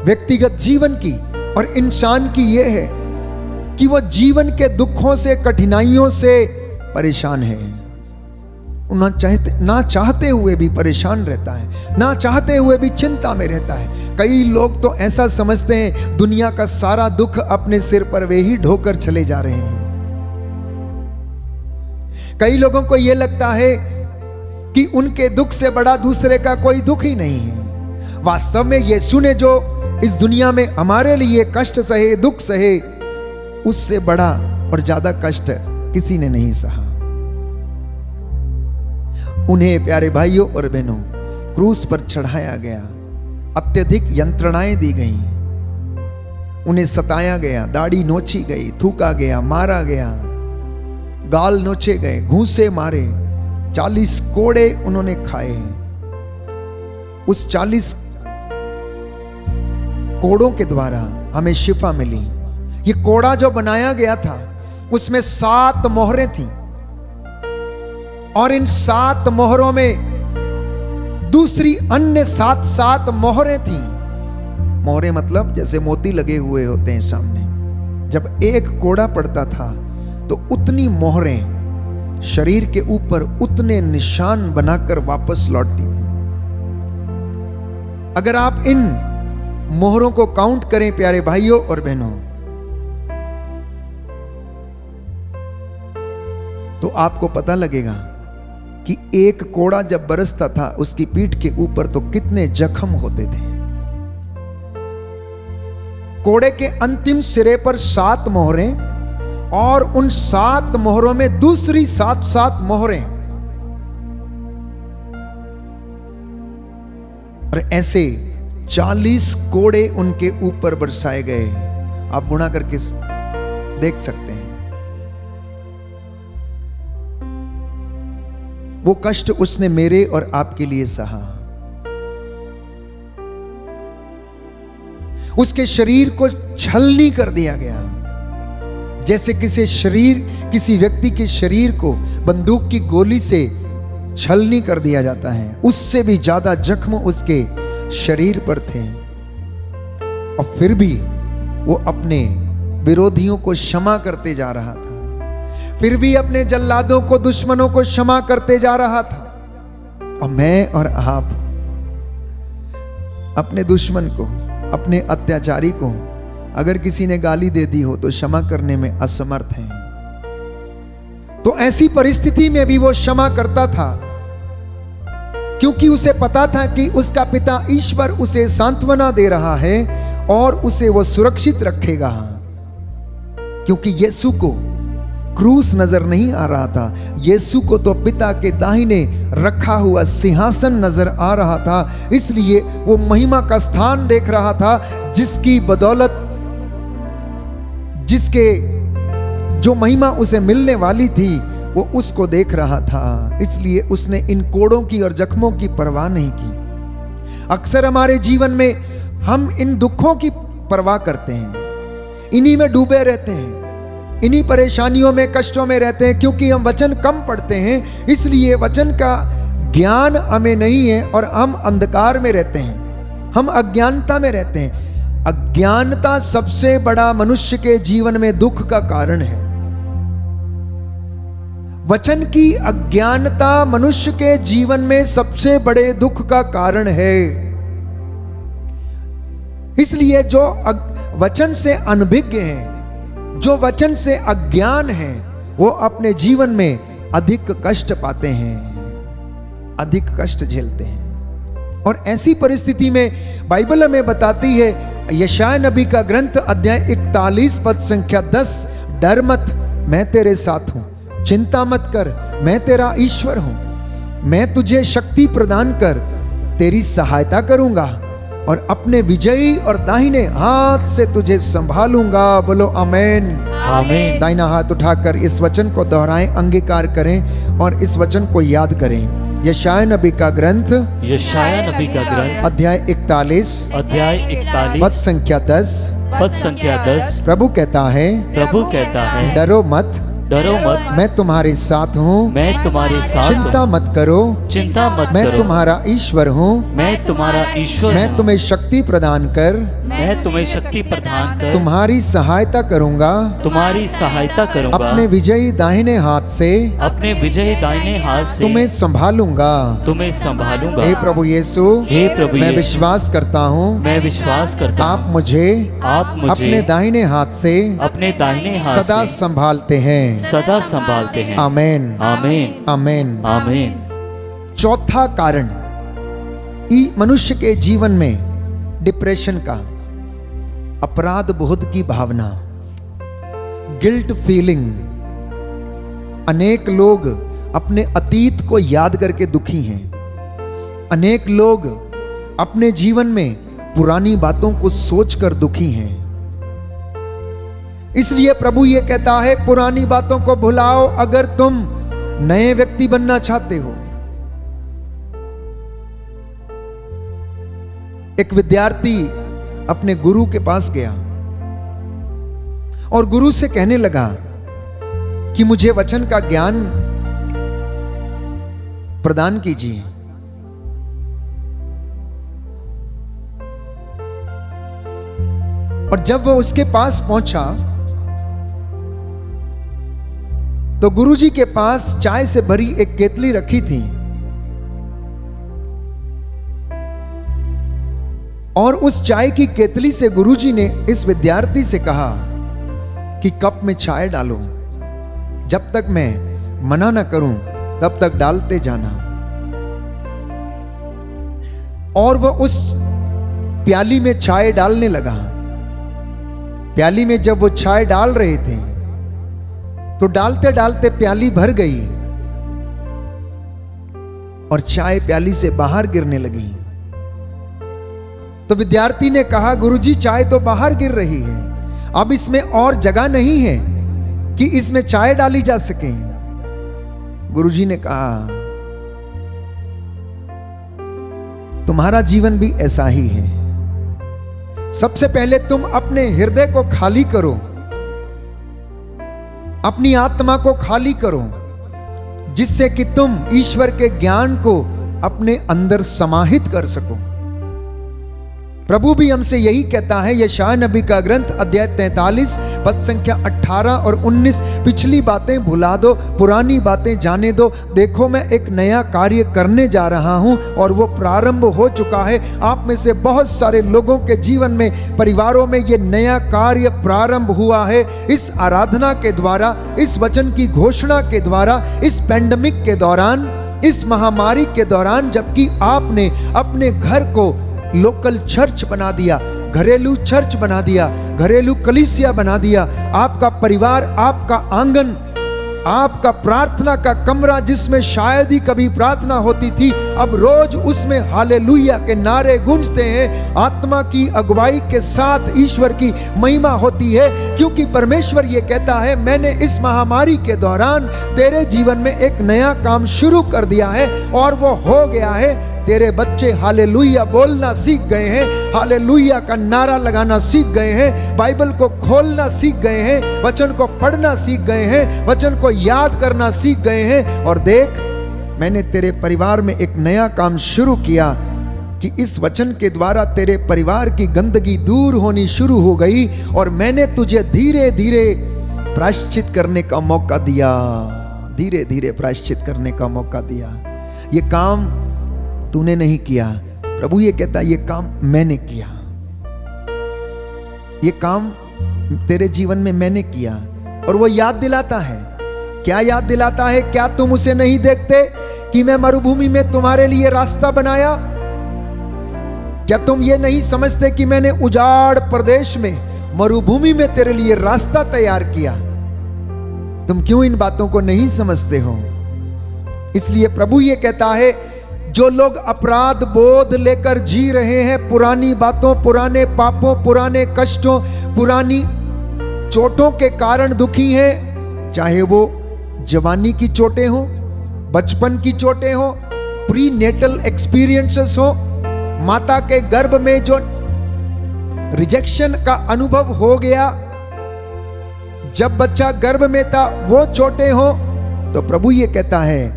व्यक्तिगत जीवन की और इंसान की यह है कि वो जीवन के दुखों से, कठिनाइयों से परेशान है। ना चाहते हुए भी परेशान रहता है, ना चाहते हुए भी चिंता में रहता है। कई लोग तो ऐसा समझते हैं दुनिया का सारा दुख अपने सिर पर वे ही ढोकर चले जा रहे हैं। कई लोगों को यह लगता है कि उनके दुख से बड़ा दूसरे का कोई दुख ही नहीं है। वास्तव में यीशु ने जो इस दुनिया में हमारे लिए कष्ट सहे, दुख सहे, उससे बड़ा और ज्यादा कष्ट किसी ने नहीं सहा। उन्हें प्यारे भाइयों और बहनों क्रूस पर चढ़ाया गया, अत्यधिक यंत्रणाएं दी गईं, उन्हें सताया गया, दाढ़ी नोची गई, थूका गया, मारा गया, गाल नोचे गए, घूंसे मारे, 40 कोड़े उन्होंने खाए। उस 40 कोड़ों के द्वारा हमें शिफा मिली। ये कोड़ा जो बनाया गया था उसमें 7 मोहरें थीं, और इन 7 मोहरों में दूसरी अन्य 7 मोहरें थीं। मोहरें मतलब जैसे मोती लगे हुए होते हैं सामने। जब एक कोड़ा पड़ता था तो उतनी मोहरें शरीर के ऊपर उतने निशान बनाकर वापस लौटती थी। अगर आप इन मोहरों को काउंट करें प्यारे भाइयों और बहनों, तो आपको पता लगेगा कि एक कोड़ा जब बरसता था उसकी पीठ के ऊपर तो कितने जख्म होते थे। कोड़े के अंतिम सिरे पर 7 मोहरें, और उन 7 मोहरों में दूसरी 7 मोहरें, और ऐसे 40 कोड़े उनके ऊपर बरसाए गए। आप गुणा करके देख सकते हैं। वो कष्ट उसने मेरे और आपके लिए सहा। उसके शरीर को छलनी कर दिया गया। जैसे किसी व्यक्ति के शरीर को बंदूक की गोली से छलनी कर दिया जाता है, उससे भी ज्यादा जख्म उसके शरीर पर थे। और फिर भी वो अपने विरोधियों को क्षमा करते जा रहा था, फिर भी अपने जल्लादों को, दुश्मनों को क्षमा करते जा रहा था। और मैं और आप अपने दुश्मन को, अपने अत्याचारी को अगर किसी ने गाली दे दी हो तो क्षमा करने में असमर्थ हैं। तो ऐसी परिस्थिति में भी वो क्षमा करता था, क्योंकि उसे पता था कि उसका पिता ईश्वर उसे सांत्वना दे रहा है और उसे वो सुरक्षित रखेगा। क्योंकि यीशु को क्रूस नजर नहीं आ रहा था, यीशु को तो पिता के दाहिने रखा हुआ सिंहासन नजर आ रहा था। इसलिए वो महिमा का स्थान देख रहा था, जिसकी बदौलत, जिसके जो महिमा उसे मिलने वाली थी, वो उसको देख रहा था। इसलिए उसने इन कोड़ों की और जख्मों की परवाह नहीं की। अक्सर हमारे जीवन में हम इन दुखों की परवाह करते हैं, इन्हीं में डूबे रहते हैं, इन्हीं परेशानियों में, कष्टों में रहते हैं, क्योंकि हम वचन कम पढ़ते हैं। इसलिए वचन का ज्ञान हमें नहीं है और हम अंधकार में रहते हैं, हम अज्ञानता में रहते हैं। अज्ञानता सबसे बड़ा मनुष्य के जीवन में दुख का कारण है। वचन की अज्ञानता मनुष्य के जीवन में सबसे बड़े दुख का कारण है। इसलिए जो वचन से अनभिज्ञ हैं, जो वचन से अज्ञान हैं, वो अपने जीवन में अधिक कष्ट पाते हैं, अधिक कष्ट झेलते हैं। और ऐसी परिस्थिति में बाइबल हमें बताती है, यशायाह नबी का ग्रंथ अध्याय 41 पद संख्या 10, डर मत, मैं तेरे साथ हूं, चिंता मत कर, मैं तेरा ईश्वर हूं, मैं तुझे शक्ति प्रदान कर तेरी सहायता करूंगा और अपने विजयी और दाहिने हाथ से तुझे संभालूंगा। बोलो आमीन। आमीन। दाहिना हाथ उठाकर इस वचन को दोहराएं, अंगीकार करें और इस वचन को याद करें। यशायाह नबी का ग्रंथ, यशायाह नबी का ग्रंथ अध्याय 41 पद संख्या 10, पद संख्या 10। प्रभु कहता है प्रभु कहता है, डरो मत, डरो मत, मैं तुम्हारे साथ हूँ, मैं तुम्हारे साथ चिंता हूँ। मत करो, चिंता मत मैं करो, तुम्हारा ईश्वर हूँ, मैं तुम्हारा ईश्वर मैं हूँ। तुम्हें शक्ति प्रदान कर मैं तुम्हें शक्ति प्रदान कर तुम्हारी सहायता करूंगा, तुम्हारी सहायता करूंगा। अपने विजयी दाहिने हाथ से अपने विजयी दाहिने हाथ से तुम्हें संभालूंगा। तुम्हें संभालूंगा। हे प्रभु यीशु, हे प्रभु मैं यीशु, विश्वास करता हूँ मैं विश्वास करता हूँ, आप मुझे आप अपने मुझे दाहिने हाथ से अपने दाहिने हाथ सदा से संभालते हैं। सदा संभालते हैं। आमेन, आमीन, आमेन। आमीन। चौथा कारण मनुष्य के जीवन में डिप्रेशन का, अपराध बोध की भावना, गिल्ट फीलिंग। अनेक लोग अपने अतीत को याद करके दुखी हैं। अनेक लोग अपने जीवन में पुरानी बातों को सोचकर दुखी हैं। इसलिए प्रभु ये कहता है, पुरानी बातों को भुलाओ अगर तुम नए व्यक्ति बनना चाहते हो। एक विद्यार्थी अपने गुरु के पास गया और गुरु से कहने लगा कि मुझे वचन का ज्ञान प्रदान कीजिए। और जब वो उसके पास पहुंचा तो गुरुजी के पास चाय से भरी एक केतली रखी थी और उस चाय की केतली से गुरुजी ने इस विद्यार्थी से कहा कि कप में चाय डालो, जब तक मैं मना ना करूं तब तक डालते जाना। और वह उस प्याली में चाय डालने लगा। प्याली में जब वो चाय डाल रहे थे तो डालते डालते प्याली भर गई और चाय प्याली से बाहर गिरने लगी। तो विद्यार्थी ने कहा, गुरुजी चाय तो बाहर गिर रही है, अब इसमें और जगह नहीं है कि इसमें चाय डाली जा सके। गुरुजी ने कहा, तुम्हारा जीवन भी ऐसा ही है। सबसे पहले तुम अपने हृदय को खाली करो, अपनी आत्मा को खाली करो, जिससे कि तुम ईश्वर के ज्ञान को अपने अंदर समाहित कर सको। प्रभु भी हमसे यही कहता है, यशायाह नबी का ग्रंथ अध्याय 43 पद संख्या 18 और 19, पिछली बातें भुला दो, पुरानी बातें जाने दो, देखो मैं एक नया कार्य करने जा रहा हूं और वो प्रारंभ हो चुका है। आप में से बहुत सारे लोगों के जीवन में, परिवारों में ये नया कार्य प्रारंभ हुआ है। इस आराधना के द्वारा, इस वचन की घोषणा के द्वारा, इस पैंडेमिक के दौरान, इस महामारी के दौरान, जबकि आपने अपने घर को लोकल चर्च बना दिया, घरेलू चर्च बना दिया, घरेलू कलीसिया बना दिया, आपका परिवार, आपका आंगन, आपका प्रार्थना का कमरा जिसमें शायद ही कभी प्रार्थना होती थी, अब रोज उसमें हालेलुया के नारे गूंजते हैं। आत्मा की अगुवाई के साथ ईश्वर की महिमा होती है, क्योंकि परमेश्वर ये कहता है, मैंने इस महामारी के दौरान तेरे जीवन में एक नया काम शुरू कर दिया है और वो हो गया है। तेरे बच्चे हालेलुया बोलना सीख गए हैं, हालेलुया का नारा लगाना सीख गए हैं, बाइबल को खोलना सीख गए हैं, वचन को पढ़ना सीख गए हैं, वचन को याद करना सीख गए हैं। और देख, मैंने तेरे परिवार में एक नया काम शुरू किया कि इस वचन के द्वारा तेरे परिवार की गंदगी दूर होनी शुरू हो गई और मैंने तुझे धीरे धीरे प्रायश्चित करने का मौका दिया, धीरे धीरे प्रायश्चित करने का मौका दिया। ये काम तूने नहीं किया, प्रभु ये कहता है, ये काम मैंने किया, ये काम तेरे जीवन में मैंने किया। और वो याद दिलाता है, क्या याद दिलाता है? क्या तुम उसे नहीं देखते कि मैं मरुभूमि में तुम्हारे लिए रास्ता बनाया? क्या तुम ये नहीं समझते कि मैंने उजाड़ प्रदेश में, मरुभूमि में तेरे लिए रास्ता तैयार किया? तुम क्यों इन बातों को नहीं समझते हो? इसलिए प्रभु ये कहता है, जो लोग अपराध बोध लेकर जी रहे हैं, पुरानी बातों, पुराने पापों, पुराने कष्टों, पुरानी चोटों के कारण दुखी हैं, चाहे वो जवानी की चोटें हो, बचपन की चोटें हो, प्री नेटल एक्सपीरियंसेस हो, माता के गर्भ में जो रिजेक्शन का अनुभव हो गया, जब बच्चा गर्भ में था वो चोटें हो, तो प्रभु ये कहता है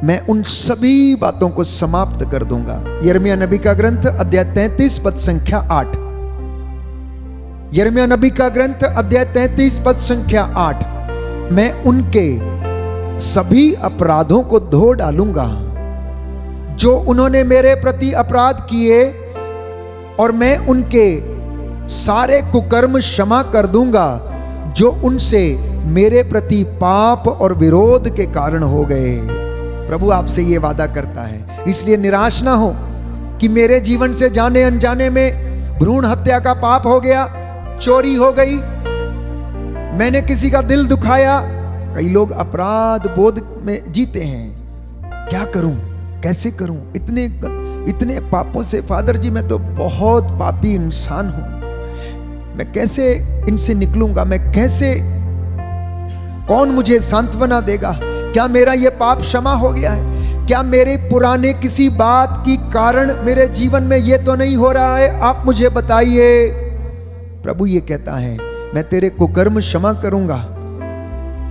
मैं उन सभी बातों को समाप्त कर दूंगा। यिर्मयाह नबी का ग्रंथ अध्याय 33 पद संख्या 8। यिर्मयाह नबी का ग्रंथ अध्याय 33 पद संख्या 8। मैं उनके सभी अपराधों को धो डालूंगा जो उन्होंने मेरे प्रति अपराध किए, और मैं उनके सारे कुकर्म क्षमा कर दूंगा जो उनसे मेरे प्रति पाप और विरोध के कारण हो गए। प्रभु आपसे ये वादा करता है, इसलिए निराश ना हो कि मेरे जीवन से जाने अनजाने में भ्रूण हत्या का पाप हो गया, चोरी हो गई, मैंने किसी का दिल दुखाया। कई लोग अपराध बोध में जीते हैं, क्या करूं, कैसे करूं, इतने पापों से फादर जी मैं तो बहुत पापी इंसान हूं, मैं कैसे इनसे निकलूंगा, मैं कैसे, कौन मुझे सांत्वना देगा, क्या मेरा ये पाप क्षमा हो गया है, क्या मेरे पुराने किसी बात की कारण मेरे जीवन में ये तो नहीं हो रहा है, आप मुझे बताइए। प्रभु ये कहता है मैं तेरे कुकर्म क्षमा करूंगा,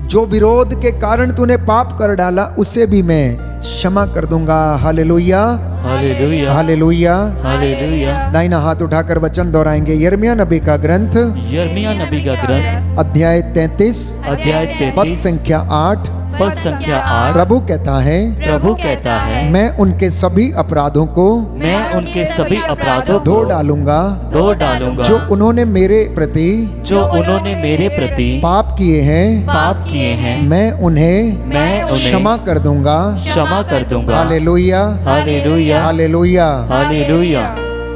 जो विरोध के कारण तूने पाप कर डाला उसे भी मैं क्षमा कर दूंगा। हालेलुया, हालेलुया, हालेलुया, हालेलुया। दाहिना हाथ उठाकर वचन दोहराएंगे। यिर्मयाह नबी का ग्रंथ यिर्मयाह नबी का ग्रंथ अध्याय 33 अध्याय पद 33 संख्या 8। पद संख्या 8। प्रभु कहता है प्रभु कहता है मैं उनके सभी अपराधों को मैं उनके सभी अपराधों धो को डालूंगा धो डालूंगा जो उन्होंने मेरे प्रति प्रति पाप किए हैं, पाप किए हैं, मैं उन्हें क्षमा कर दूंगा। क्षमा कर दूंगा। हालेलुया, हालेलुया, हालेलुया। हालेलुया।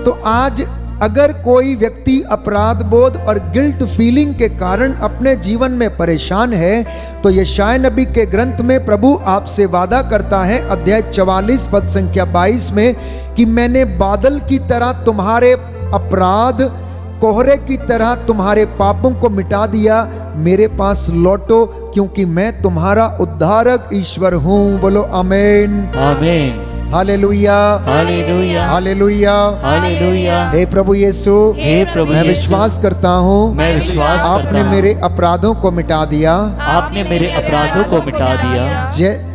तो आज अगर कोई व्यक्ति अपराध बोध और गिल्ट फीलिंग के कारण अपने जीवन में परेशान है, तो यशायाह नबी के ग्रंथ में प्रभु आपसे वादा करता है अध्याय 44 पद संख्या 22 में कि मैंने बादल की तरह तुम्हारे अपराध, कोहरे की तरह तुम्हारे पापों को मिटा दिया। मेरे पास लौटो क्योंकि मैं तुम्हारा उद्धारक ईश्वर हूं। बोलो आमीन, आमीन। हालेलुया, हालेलुया, हालेलुया, हालेलुया। हे प्रभु यीशु, हे प्रभु मैं यीशु, विश्वास करता हूँ मैं विश्वास आपने करता हूँ मेरे अपराधों को मिटा दिया। आपने मेरे अपराधों को मिटा दिया।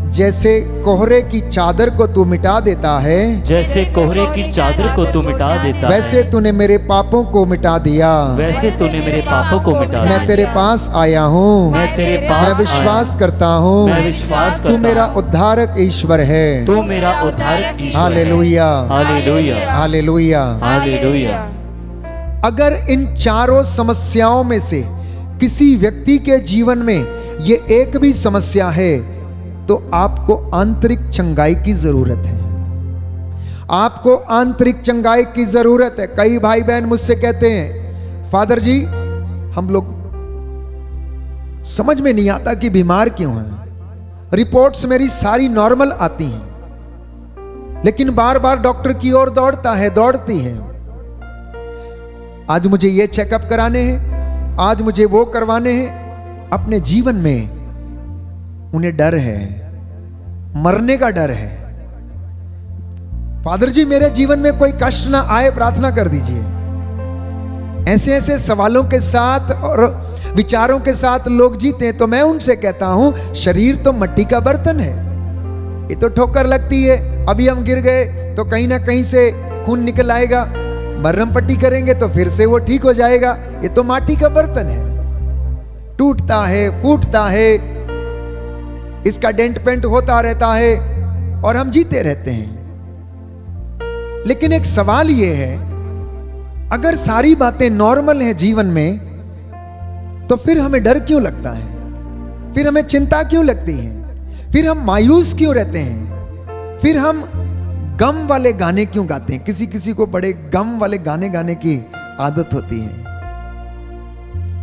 जैसे कोहरे की चादर को तू मिटा देता है, जैसे कोहरे की चादर को तू मिटा देता वैसे है, तूने मेरे पापों को मिटा दिया। वैसे तूने मेरे पापों को मिटा दिया। मैं तेरे पास आया हूँ, मैं तेरे पास मैं विश्वास करता हूँ मैं विश्वास तू करता मेरा हूँ उद्धारक ईश्वर है। तू मेरा उद्धारक ईश्वर है। हालेलुया, हालेलुया, हालेलुया। हालेलुया। अगर इन चारों समस्याओं में से किसी व्यक्ति के जीवन में ये एक भी समस्या है, तो आपको आंतरिक चंगाई की जरूरत है। आपको आंतरिक चंगाई की जरूरत है। कई भाई बहन मुझसे कहते हैं फादर जी हम लोग समझ में नहीं आता कि बीमार क्यों हैं, रिपोर्ट्स मेरी सारी नॉर्मल आती हैं, लेकिन बार बार डॉक्टर की ओर दौड़ती है। आज मुझे ये चेकअप कराने हैं, आज मुझे वो करवाने हैं। अपने जीवन में उन्हें डर है, मरने का डर है। फादर जी मेरे जीवन में कोई कष्ट ना आए, प्रार्थना कर दीजिए। ऐसे ऐसे सवालों के साथ और विचारों के साथ लोग जीते हैं। तो मैं उनसे कहता हूं शरीर तो मिट्टी का बर्तन है, ये तो ठोकर लगती है, अभी हम गिर गए तो कहीं ना कहीं से खून निकल आएगा, मरहम पट्टी करेंगे तो फिर से वो ठीक हो जाएगा। ये तो माटी का बर्तन है, टूटता है, फूटता है, इसका डेंट पेंट होता रहता है और हम जीते रहते हैं। लेकिन एक सवाल यह है, अगर सारी बातें नॉर्मल हैं जीवन में, तो फिर हमें डर क्यों लगता है, फिर हमें चिंता क्यों लगती है, फिर हम मायूस क्यों रहते हैं, फिर हम गम वाले गाने क्यों गाते हैं। किसी किसी को बड़े गम वाले गाने गाने की आदत होती है।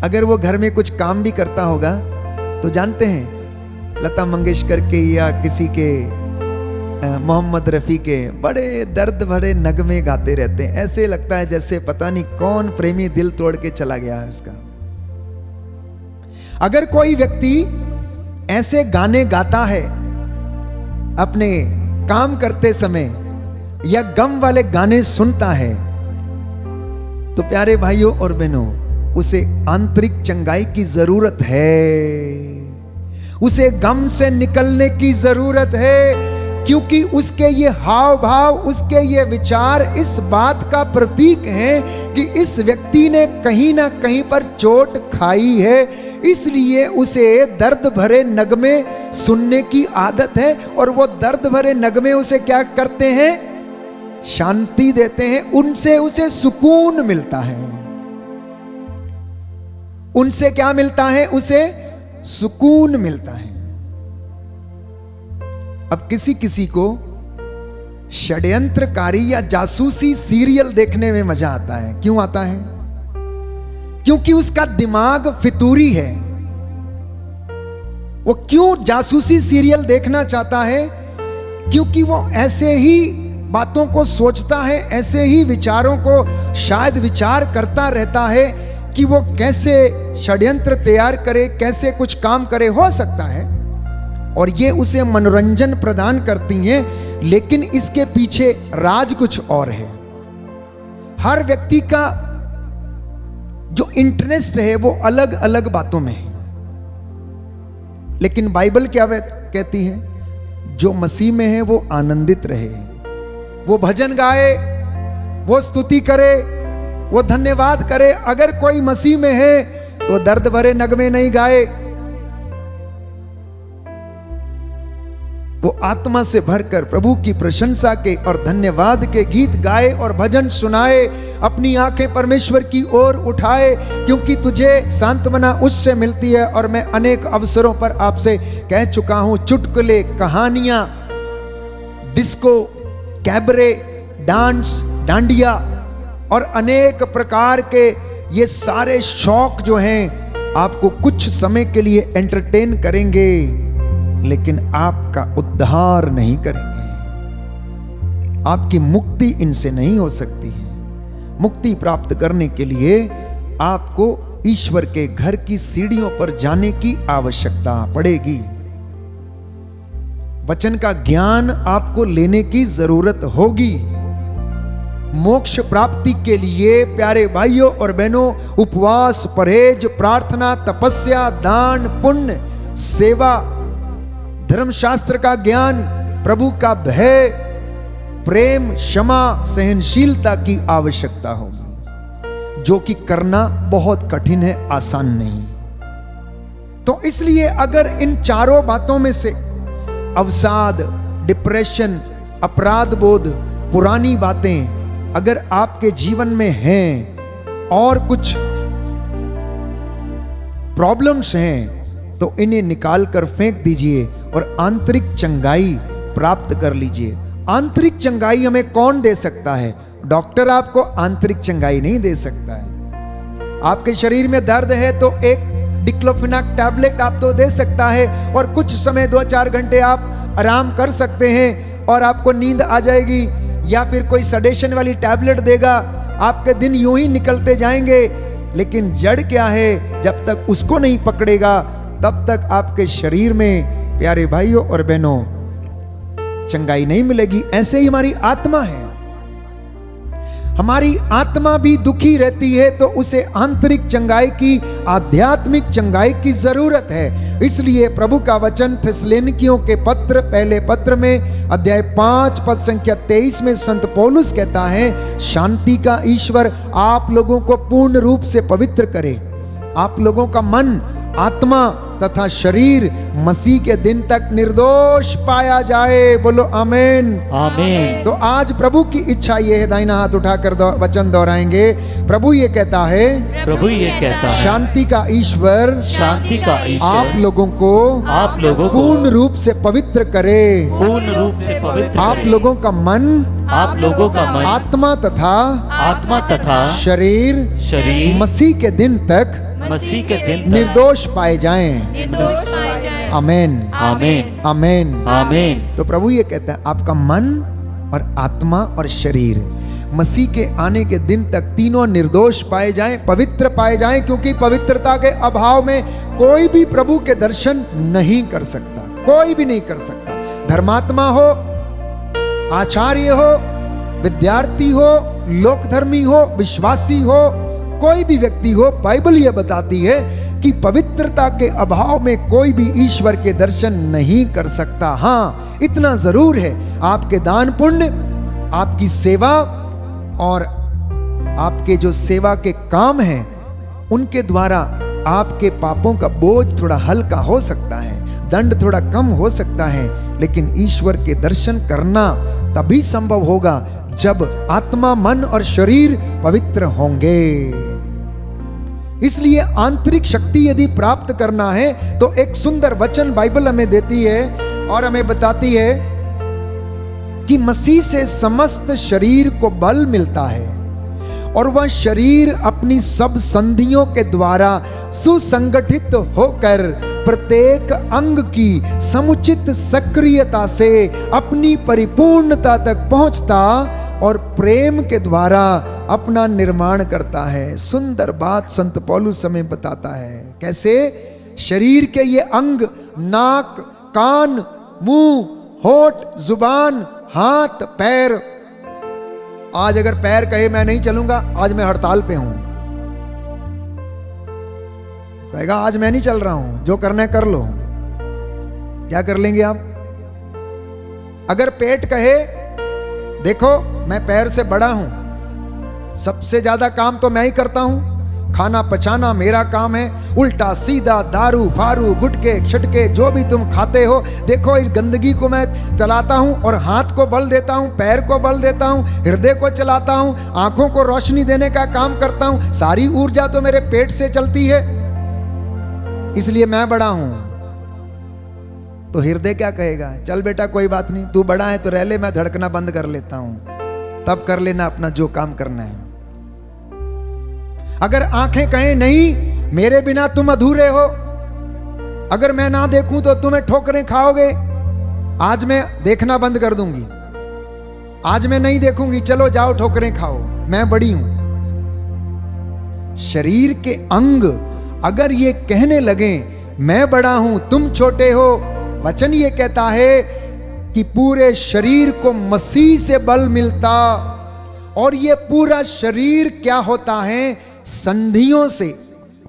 अगर वो घर में कुछ काम भी करता होगा तो जानते हैं लता मंगेशकर के या किसी के मोहम्मद रफ़ी के बड़े दर्द भरे नगमे गाते रहते हैं। ऐसे लगता है जैसे पता नहीं कौन प्रेमी दिल तोड़ के चला गया है उसका। अगर कोई व्यक्ति ऐसे गाने गाता है अपने काम करते समय या गम वाले गाने सुनता है, तो प्यारे भाइयों और बहनों उसे आंतरिक चंगाई की जरूरत है, उसे गम से निकलने की जरूरत है, क्योंकि उसके ये हाव भाव, उसके ये विचार इस बात का प्रतीक हैं कि इस व्यक्ति ने कहीं ना कहीं पर चोट खाई है, इसलिए उसे दर्द भरे नगमे सुनने की आदत है। और वो दर्द भरे नगमे उसे क्या करते हैं? शांति देते हैं, उनसे उसे सुकून मिलता है। उनसे क्या मिलता है? उसे सुकून मिलता है। अब किसी किसी को षड्यंत्रकारी या जासूसी सीरियल देखने में मजा आता है। क्यों आता है? क्योंकि उसका दिमाग फितूरी है। वो क्यों जासूसी सीरियल देखना चाहता है? क्योंकि वो ऐसे ही बातों को सोचता है, ऐसे ही विचारों को शायद विचार करता रहता है कि वो कैसे षड्यंत्र तैयार करे, कैसे कुछ काम करे। हो सकता है और ये उसे मनोरंजन प्रदान करती हैं, लेकिन इसके पीछे राज कुछ और है। हर व्यक्ति का जो इंटरेस्ट है वो अलग अलग बातों में है, लेकिन बाइबल क्या कहती है? जो मसीह में है वो आनंदित रहे, वो भजन गाए, वो स्तुति करे, वो धन्यवाद करे। अगर कोई मसीह में है तो दर्द भरे नगमे नहीं गाए, वो आत्मा से भरकर प्रभु की प्रशंसा के और धन्यवाद के गीत गाए और भजन सुनाए, अपनी आंखें परमेश्वर की ओर उठाए, क्योंकि तुझे सांत्वना उससे मिलती है। और मैं अनेक अवसरों पर आपसे कह चुका हूं, चुटकुले, कहानियां, डिस्को, कैबरे, डांस, डांडिया और अनेक प्रकार के ये सारे शौक जो हैं आपको कुछ समय के लिए एंटरटेन करेंगे, लेकिन आपका उद्धार नहीं करेंगे। आपकी मुक्ति इनसे नहीं हो सकती है। मुक्ति प्राप्त करने के लिए आपको ईश्वर के घर की सीढ़ियों पर जाने की आवश्यकता पड़ेगी। वचन का ज्ञान आपको लेने की जरूरत होगी। मोक्ष प्राप्ति के लिए प्यारे भाइयों और बहनों, उपवास, परहेज, प्रार्थना, तपस्या, दान, पुण्य, सेवा, धर्मशास्त्र का ज्ञान, प्रभु का भय, प्रेम, क्षमा, सहनशीलता की आवश्यकता होगी, जो कि करना बहुत कठिन है, आसान नहीं। तो इसलिए अगर इन चारों बातों में से अवसाद, डिप्रेशन, अपराध बोध, पुरानी बातें अगर आपके जीवन में हैं और कुछ प्रॉब्लम्स हैं, तो इन्हें निकाल कर फेंक दीजिए और आंतरिक चंगाई प्राप्त कर लीजिए। आंतरिक चंगाई हमें कौन दे सकता है? डॉक्टर आपको आंतरिक चंगाई नहीं दे सकता है। आपके शरीर में दर्द है तो एक डिक्लोफेनाक टैबलेट आप तो दे सकता है, और कुछ समय 2-4 घंटे आप आराम कर सकते हैं और आपको नींद आ जाएगी, या फिर कोई सडेशन वाली टैबलेट देगा, आपके दिन यूं ही निकलते जाएंगे। लेकिन जड़ क्या है? जब तक उसको नहीं पकड़ेगा तब तक आपके शरीर में, प्यारे भाइयों और बहनों, चंगाई नहीं मिलेगी। ऐसे ही हमारी आत्मा है। हमारी आत्मा भी दुखी रहती है तो उसे आंतरिक चंगाई की, आध्यात्मिक चंगाई की जरूरत है। इसलिए प्रभु का वचन थिस्सलुनीकियों के पत्र, पहले पत्र में अध्याय 5 पद संख्या 23 में संत पौलुस कहता है, शांति का ईश्वर आप लोगों को पूर्ण रूप से पवित्र करे, आप लोगों का मन, आत्मा तथा शरीर मसीह के दिन तक निर्दोष पाया जाए। बोलो आमीन, आमीन। तो आज प्रभु की इच्छा ये है, दाहिना हाथ उठाकर वचन दोहराएंगे। प्रभु ये कहता है, प्रभु ये कहता है, शांति का ईश्वर, शांति का ईश्वर आप लोगों को पूर्ण रूप से पवित्र करे, पूर्ण रूप से पवित्र आप करे। लोगों का मन, आप लोगों का मन, आत्मा तथा शरीर मसीह के दिन तक मसीह के दिन तक निर्दोष पाए जाएं। निर्दोष पाए जाएं। आमेन, आमीन, आमेन, आमीन। तो प्रभु ये कहता है, आपका मन और आत्मा और शरीर मसीह के आने के दिन तक तीनों निर्दोष पाए जाएं, पवित्र पाए जाएं, क्योंकि पवित्रता के अभाव में कोई भी प्रभु के दर्शन नहीं कर सकता, कोई भी नहीं कर सकता। धर्मात्मा हो, आचार्य हो, विद्यार्थी हो, लोकधर्मी हो, विश्वासी हो, कोई भी व्यक्ति हो, बाइबल यह बताती है कि पवित्रता के अभाव में कोई भी ईश्वर के दर्शन नहीं कर सकता। हाँ, इतना जरूर है, आपके दान पुण्य, आपकी सेवा और आपके जो सेवा के काम हैं उनके द्वारा आपके पापों का बोझ थोड़ा हल्का हो सकता है, दंड थोड़ा कम हो सकता है, लेकिन ईश्वर के दर्शन करना तभी संभव होगा जब आत्मा, मन और शरीर पवित्र होंगे। इसलिए आंतरिक शक्ति यदि प्राप्त करना है तो एक सुंदर वचन बाइबल हमें देती है और हमें बताती है कि मसीह से समस्त शरीर को बल मिलता है और वह शरीर अपनी सब संधियों के द्वारा सुसंगठित होकर प्रत्येक अंग की समुचित सक्रियता से अपनी परिपूर्णता तक पहुंचता और प्रेम के द्वारा अपना निर्माण करता है। सुंदर बात संत पौलुस हमें बताता है। कैसे? शरीर के ये अंग, नाक, कान, मुंह, होठ, जुबान, हाथ, पैर। आज अगर पैर कहे मैं नहीं चलूंगा, आज मैं हड़ताल पे हूं, कहेगा आज मैं नहीं चल रहा हूं, जो करना है कर लो। क्या कर लेंगे आप? अगर पेट कहे देखो मैं पैर से बड़ा हूं, सबसे ज्यादा काम तो मैं ही करता हूं, खाना पचाना मेरा काम है, उल्टा सीधा दारू फारू गुटके छटके जो भी तुम खाते हो, देखो इस गंदगी को मैं चलाता हूं और हाथ को बल देता हूं, पैर को बल देता हूं, हृदय को चलाता हूं, आंखों को रोशनी देने का काम करता हूं, सारी ऊर्जा तो मेरे पेट से चलती है, इसलिए मैं बड़ा हूं। तो हृदय क्या कहेगा? चल बेटा कोई बात नहीं, तू बड़ा है तो रह ले, मैं धड़कना बंद कर लेता हूं, तब कर लेना अपना जो काम करना है। अगर आंखें कहें नहीं मेरे बिना तुम अधूरे हो, अगर मैं ना देखूं तो तुम्हें ठोकरें खाओगे, आज मैं देखना बंद कर दूंगी, आज मैं नहीं देखूंगी, चलो जाओ ठोकरें खाओ, मैं बड़ी हूं। शरीर के अंग अगर ये कहने लगे मैं बड़ा हूं तुम छोटे हो, वचन ये कहता है कि पूरे शरीर को मसीह से बल मिलता, और ये पूरा शरीर क्या होता है? संधियों से,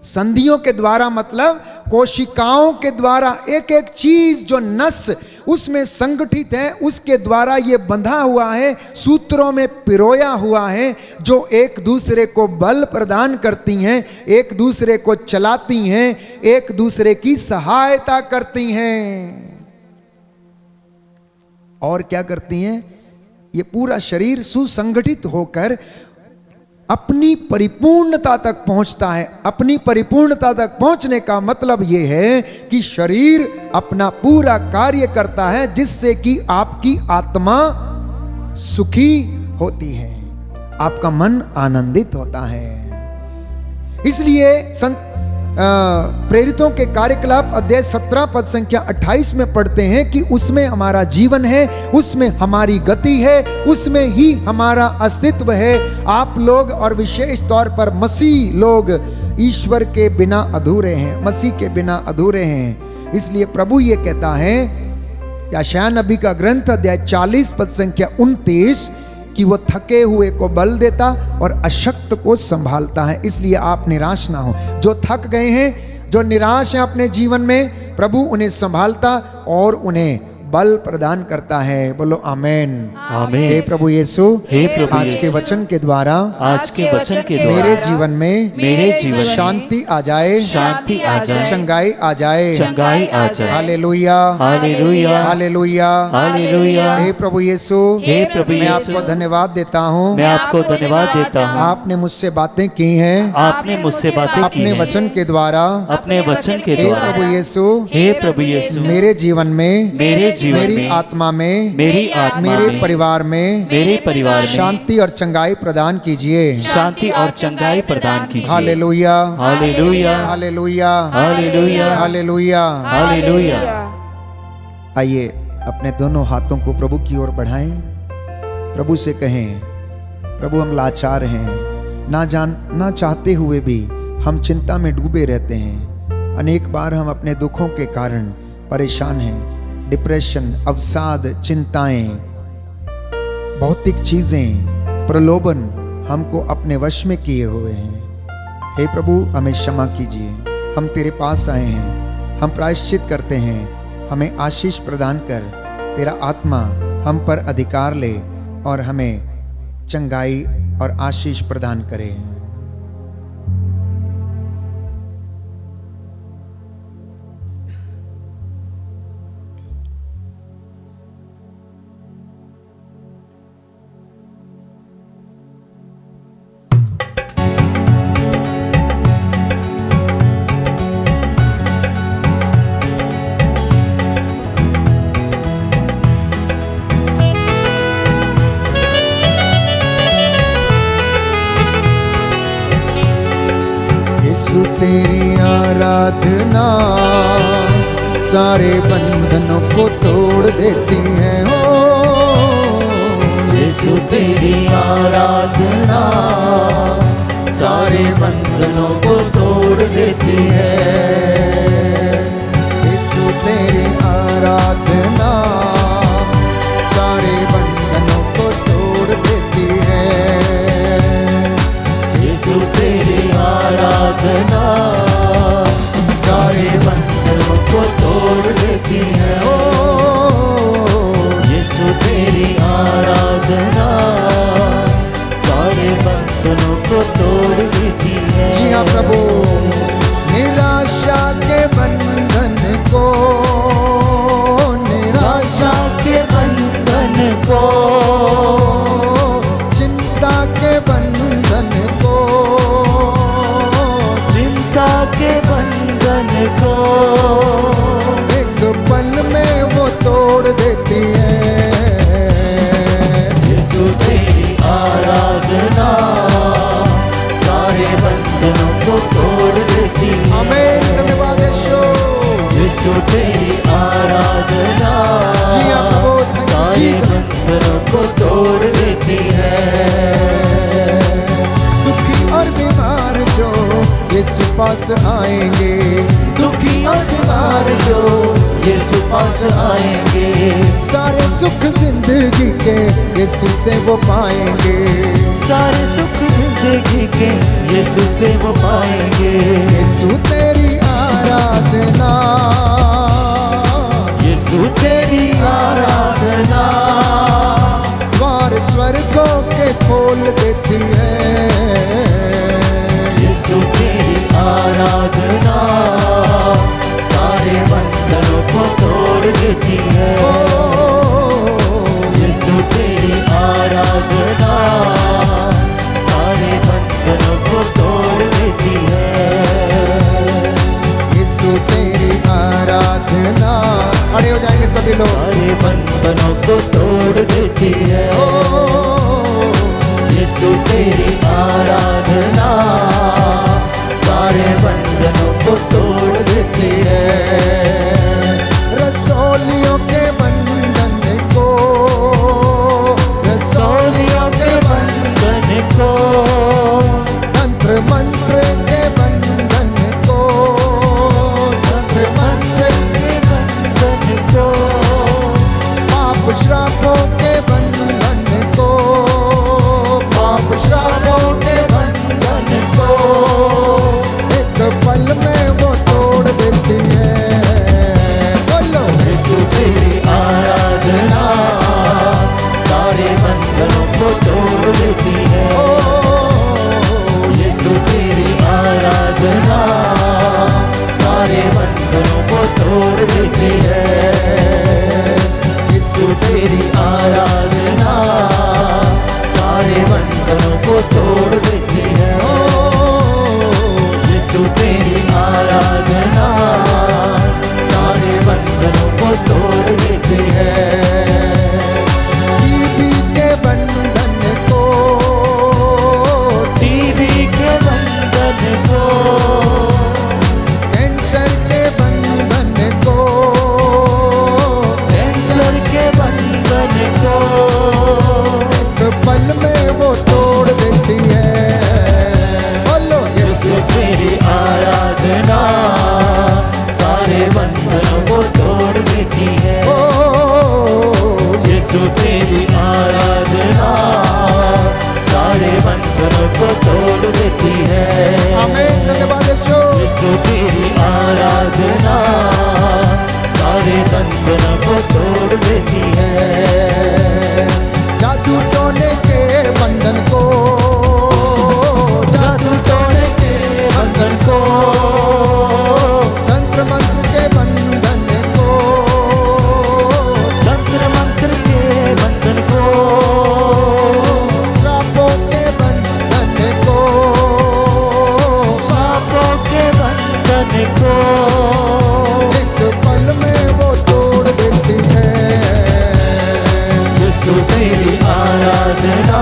संधियों के द्वारा मतलब कोशिकाओं के द्वारा, एक एक चीज जो नस उसमें संगठित है उसके द्वारा ये बंधा हुआ है, सूत्रों में पिरोया हुआ है, जो एक दूसरे को बल प्रदान करती हैं, एक दूसरे को चलाती हैं, एक दूसरे की सहायता करती हैं। और क्या करती हैं? ये पूरा शरीर सुसंगठित होकर अपनी परिपूर्णता तक पहुंचता है। अपनी परिपूर्णता तक पहुंचने का मतलब यह है कि शरीर अपना पूरा कार्य करता है जिससे कि आपकी आत्मा सुखी होती है, आपका मन आनंदित होता है। इसलिए प्रेरितों के कार्यकलाप अध्याय 17 पद संख्या 28 में पढ़ते हैं कि उसमें हमारा जीवन है, उसमें हमारी गति है, उसमें ही हमारा अस्तित्व है। आप लोग और विशेष तौर पर मसीह लोग ईश्वर के बिना अधूरे हैं, मसीह के बिना अधूरे हैं। इसलिए प्रभु ये कहता है, यशायाह नबी का ग्रंथ अध्याय 40 पद संख्या 29 कि वो थके हुए को बल देता और अशक्त को संभालता है। इसलिए आप निराश ना हो। जो थक गए हैं, जो निराश हैं अपने जीवन में, प्रभु उन्हें संभालता और उन्हें बल प्रदान करता है। बोलो आमेन। आमेन। हे प्रभु यीशु, हे प्रभु आज के यीशु, वचन के द्वारा आज के वचन के द्वारा मेरे जीवन में शांति आ जाए, शांति आ जाए, चंगाई आ जाए, चंगाई आ जाए। हालेलुया, हालेलुया, हालेलुया, हालेलुया। हे प्रभु यीशु, हे प्रभु मैं यीशु, आपको धन्यवाद देता हूँ। मैं आपको धन्यवाद देता हूँ। आपने मुझसे बातें की हैं, आपने मुझसे बातें की अपने हैं। वचन के द्वारा। अपने वचन के हे द्वारा प्रभु यीशु, हे प्रभु यीशु, मेरे जीवन में, मेरे जीवन मेरी में, आत्मा में, मेरी आत्मा मेरे में, परिवार में, मेरे परिवार में शांति और चंगाई प्रदान कीजिए। शांति और चंगाई प्रदान कीजिए। हालेलुया, हालेलुया, हालेलुया, हालेलुया, हालेलुया। हालेलुया। आइए अपने दोनों हाथों को प्रभु की ओर बढ़ाएं, प्रभु से कहें, प्रभु हम लाचार हैं, ना चाहते हुए भी हम चिंता में डूबे रहते हैं। अनेक बार हम अपने दुखों के कारण परेशान हैं। डिप्रेशन, अवसाद, चिंताएं, भौतिक चीजें, प्रलोभन हमको अपने वश में किए हुए हैं। हे प्रभु हमें क्षमा कीजिए, हम तेरे पास आए हैं, हम प्रायश्चित करते हैं, हमें आशीष प्रदान कर, तेरा आत्मा हम पर अधिकार ले और हमें चंगाई और आशीष प्रदान करे। तेरी आराधना सारे बंधनों को तोड़ देती है। हो यीशु तेरी आराधना सारे बंधनों को तोड़ देती है। यीशु तेरी आराधना सारे बंधनों को तोड़ देती है। यीशु तेरी आराधना सारे बंधनों को तोड़ देती है। यीशु तेरी आराधना सारे बंधनों को तोड़ देती है। जी हाँ प्रभु, निराशा के बंधन को, निराशा के बंधन को, चिंता के बंधन को, चिंता के बंधन को एक पल में वो तोड़ देती है। यीशु तेरी आराधना सारे बंधनों को तोड़ देती है। आमीन, धन्यवाद यीशु। यीशु तेरी आराधना जी हाँ प्रभु, सारे बंधनों को तोड़ देती है। दुखी और बीमार जो यीशु पास आएंगे, दुखी और बीमार जो यीशु पास आएंगे, सारे सुख जिंदगी के यीशु से वो पाएंगे। सारे सुख जिंदगी के यीशु से वो पाएंगे। यीशु तेरी आराधना, यीशु तेरी आराधना द्वार स्वर्गों के खोल देती है। यीशु तेरी आराधना सारे बंधनों को तोड़ देती है। यीशु तेरी आराधना सारे बंधनों को तोड़ देती है। यीशु तेरी आराधना, खड़े हो जाएंगे सभी लोग। सारे बंधनों को तोड़ देती है। यीशु तेरी आराधना सारे बंधनों को तोड़ देती है। रसोलियों के बंधन को, रसोलियों के बंधन को, तंत्र मंत्र के बंधन को, तंत्र मंत्र के बंधन को, पाप श्रापों के बंधन को,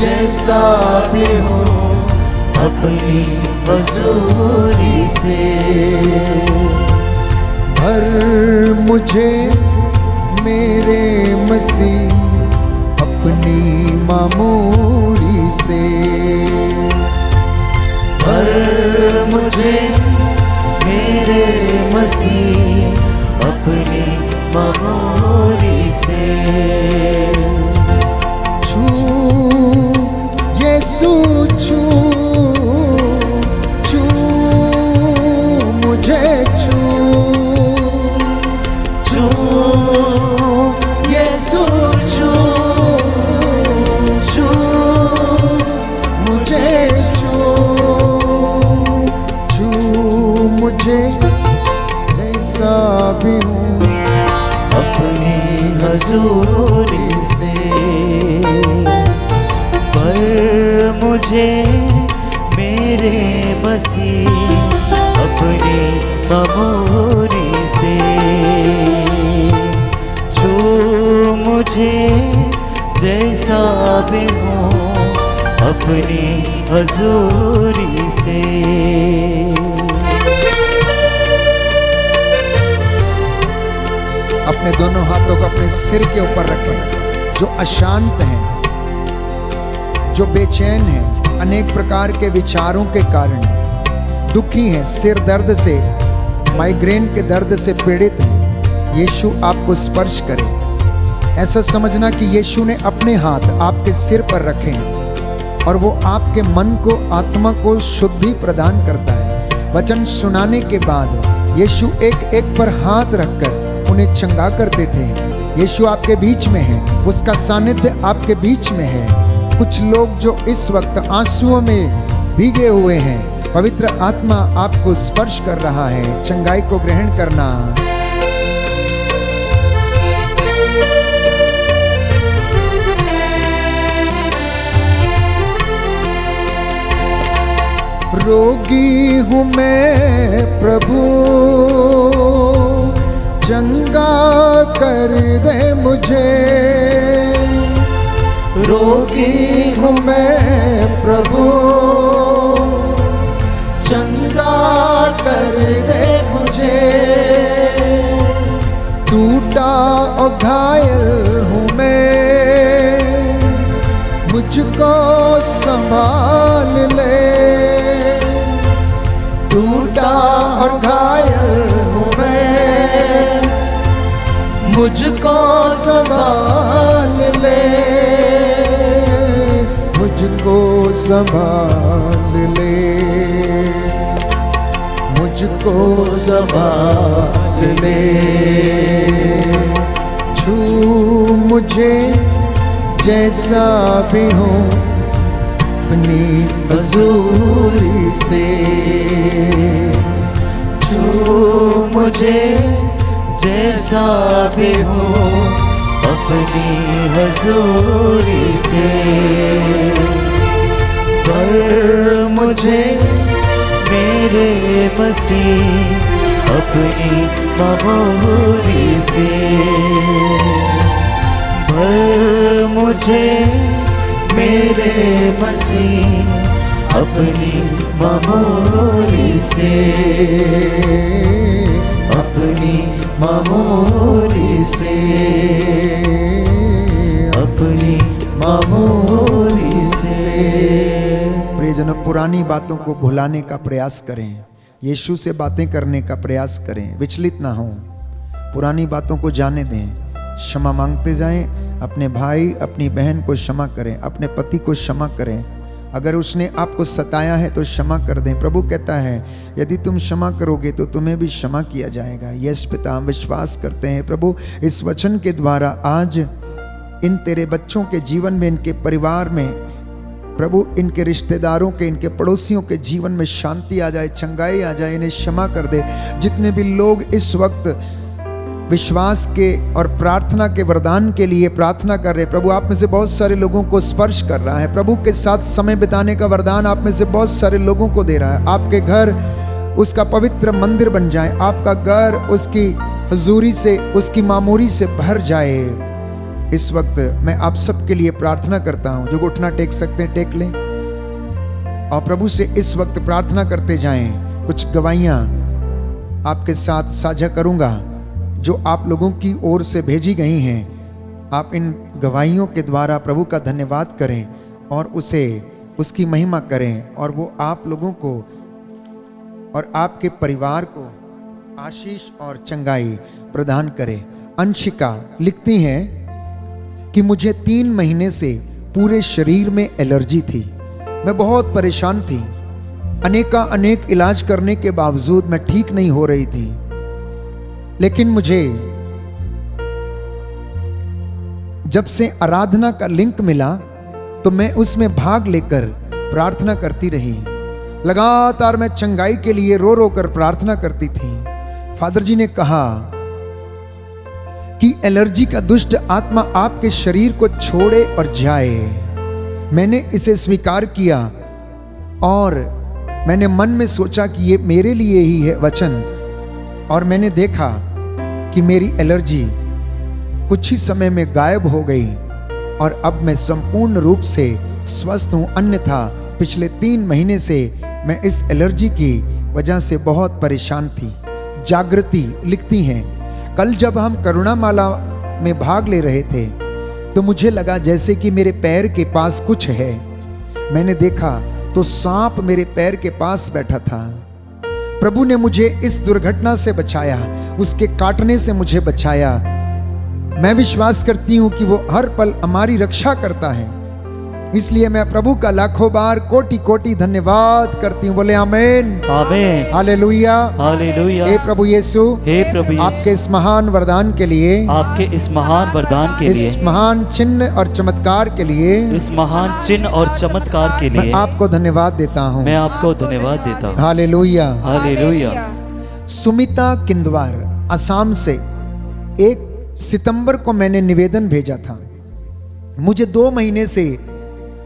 जैसा भी हो अपनी हजूरी से। भर मुझे मेरे मसीह अपनी मामूरी से। भर मुझे मेरे मसीह अपनी मामूरी से। छू यीशु छू, छू मुझे छू, छू यीशु छू, छू मुझे छू, छू मुझे जैसा भी हूँ अपनी हजूरी से। पर मुझे मेरे मसीह अपनी मामूरी से। जो मुझे जैसा भी हो अपनी हजूरी से। अपने दोनों हाथों को अपने सिर के ऊपर रखें। जो अशांत हैं, जो बेचैन हैं, अनेक प्रकार के विचारों के कारण दुखी हैं, सिर दर्द से, माइग्रेन के दर्द से पीड़ित हैं, यीशु आपको स्पर्श करे। ऐसा समझना कि यीशु ने अपने हाथ आपके सिर पर रखे हैं और वो आपके मन को, आत्मा को शुद्धि प्रदान करता है। वचन सुनाने के बाद यीशु एक एक पर हाथ रखकर उन्हें चंगा करते थे। यीशु आपके बीच में है, उसका सानिध्य आपके बीच में है। कुछ लोग जो इस वक्त आंसुओं में भीगे हुए हैं, पवित्र आत्मा आपको स्पर्श कर रहा है। चंगाई को ग्रहण करना। रोगी हूँ मैं प्रभु, चंगा कर दे मुझे। रोगी हूँ मैं प्रभु, चंगा कर दे मुझे। टूटा और घायल हूँ मैं, मुझको संभाल ले। टूटा और घायल हूँ मैं, मुझको संभाल ले। मुझको संभाल ले, मुझको संभाल ले। छू मुझे जैसा भी हूँ अपनी हजूरी से। छू मुझे जैसा भी हो अपनी हजूरी से। पर मुझे मेरे मसीह अपनी मामूरी से। पर मुझे मेरे मसीह अपनी मामूरी से। अपनी मामूरी से। अपनी मामूरी से। प्रियजनों, पुरानी बातों को भुलाने का प्रयास करें। यीशु से बातें करने का प्रयास करें। विचलित ना हों, पुरानी बातों को जाने दें। क्षमा मांगते जाएं। अपने भाई अपनी बहन को क्षमा करें, अपने पति को क्षमा करें। अगर उसने आपको सताया है तो क्षमा कर दें। प्रभु कहता है यदि तुम क्षमा करोगे तो तुम्हें भी क्षमा किया जाएगा। यस पिता, हम विश्वास करते हैं प्रभु, इस वचन के द्वारा आज इन तेरे बच्चों के जीवन में, इनके परिवार में प्रभु, इनके रिश्तेदारों के, इनके पड़ोसियों के जीवन में शांति आ जाए, चंगाई आ जाए। इन्हें क्षमा कर दे। जितने भी लोग इस वक्त विश्वास के और प्रार्थना के वरदान के लिए प्रार्थना कर रहे, प्रभु आप में से बहुत सारे लोगों को स्पर्श कर रहा है। प्रभु के साथ समय बिताने का वरदान आप में से बहुत सारे लोगों को दे रहा है। आपके घर उसका पवित्र मंदिर बन जाए, आपका घर उसकी हुजूरी से, उसकी मामूरी से भर जाए। इस वक्त मैं आप सबके लिए प्रार्थना करता हूं। जो घुटना टेक सकते हैं टेक लें और प्रभु से इस वक्त प्रार्थना करते जाएं। कुछ गवाहियां आपके साथ साझा करूंगा जो आप लोगों की ओर से भेजी गई हैं। आप इन गवाहियों के द्वारा प्रभु का धन्यवाद करें और उसे उसकी महिमा करें और वो आप लोगों को और आपके परिवार को आशीष और चंगाई प्रदान करे। अंशिका लिखती हैं कि मुझे 3 महीने से पूरे शरीर में एलर्जी थी। मैं बहुत परेशान थी। अनेक इलाज करने के बावजूद मैं ठीक नहीं हो रही थी। लेकिन मुझे जब से आराधना का लिंक मिला तो मैं उसमें भाग लेकर प्रार्थना करती रही। लगातार मैं चंगाई के लिए रो रो कर प्रार्थना करती थी। फादर जी ने कहा कि एलर्जी का दुष्ट आत्मा आपके शरीर को छोड़े और जाए। मैंने इसे स्वीकार किया और मैंने मन में सोचा कि ये मेरे लिए ही है वचन, और मैंने देखा कि मेरी एलर्जी कुछ ही समय में गायब हो गई और अब मैं संपूर्ण रूप से स्वस्थ हूं। अन्यथा पिछले 3 महीने से मैं इस एलर्जी की वजह से बहुत परेशान थी। जागृति लिखती हैं, कल जब हम करुणामाला में भाग ले रहे थे तो मुझे लगा जैसे कि मेरे पैर के पास कुछ है। मैंने देखा तो सांप मेरे पैर के पास बैठा था। प्रभु ने मुझे इस दुर्घटना से बचाया, उसके काटने से मुझे बचाया। मैं विश्वास करती हूं कि वो हर पल हमारी रक्षा करता है। इसलिए मैं प्रभु का लाखों बार कोटि कोटि धन्यवाद करती हूँ। बोले आमीन आमीन हालेलुया हालेलुया। हे प्रभु यीशु, हे प्रभु यीशु, आपके इस महान वरदान के लिए, आपके इस महान वरदान के लिए, इस महान चिन्ह और चमत्कार के लिए, इस महान चिन्ह और चमत्कार के लिए मैं आपको धन्यवाद देता हूँ। मैं आपको धन्यवाद देता हूँ। हालेलुया हालेलुया। सुमिता किंदवार असम से 1 सितंबर को मैंने निवेदन भेजा था। मुझे 2 महीने से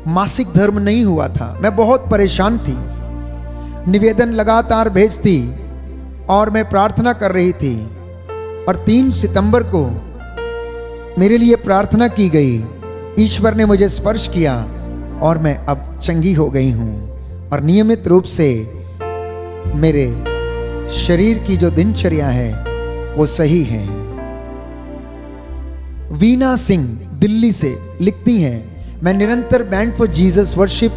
मासिक धर्म नहीं हुआ था। मैं बहुत परेशान थी। निवेदन लगातार भेजती और मैं प्रार्थना कर रही थी और 3 सितंबर को मेरे लिए प्रार्थना की गई। ईश्वर ने मुझे स्पर्श किया और मैं अब चंगी हो गई हूं और नियमित रूप से मेरे शरीर की जो दिनचर्या है वो सही है। वीना सिंह दिल्ली से लिखती हैं, मैं निरंतर band for Jesus worship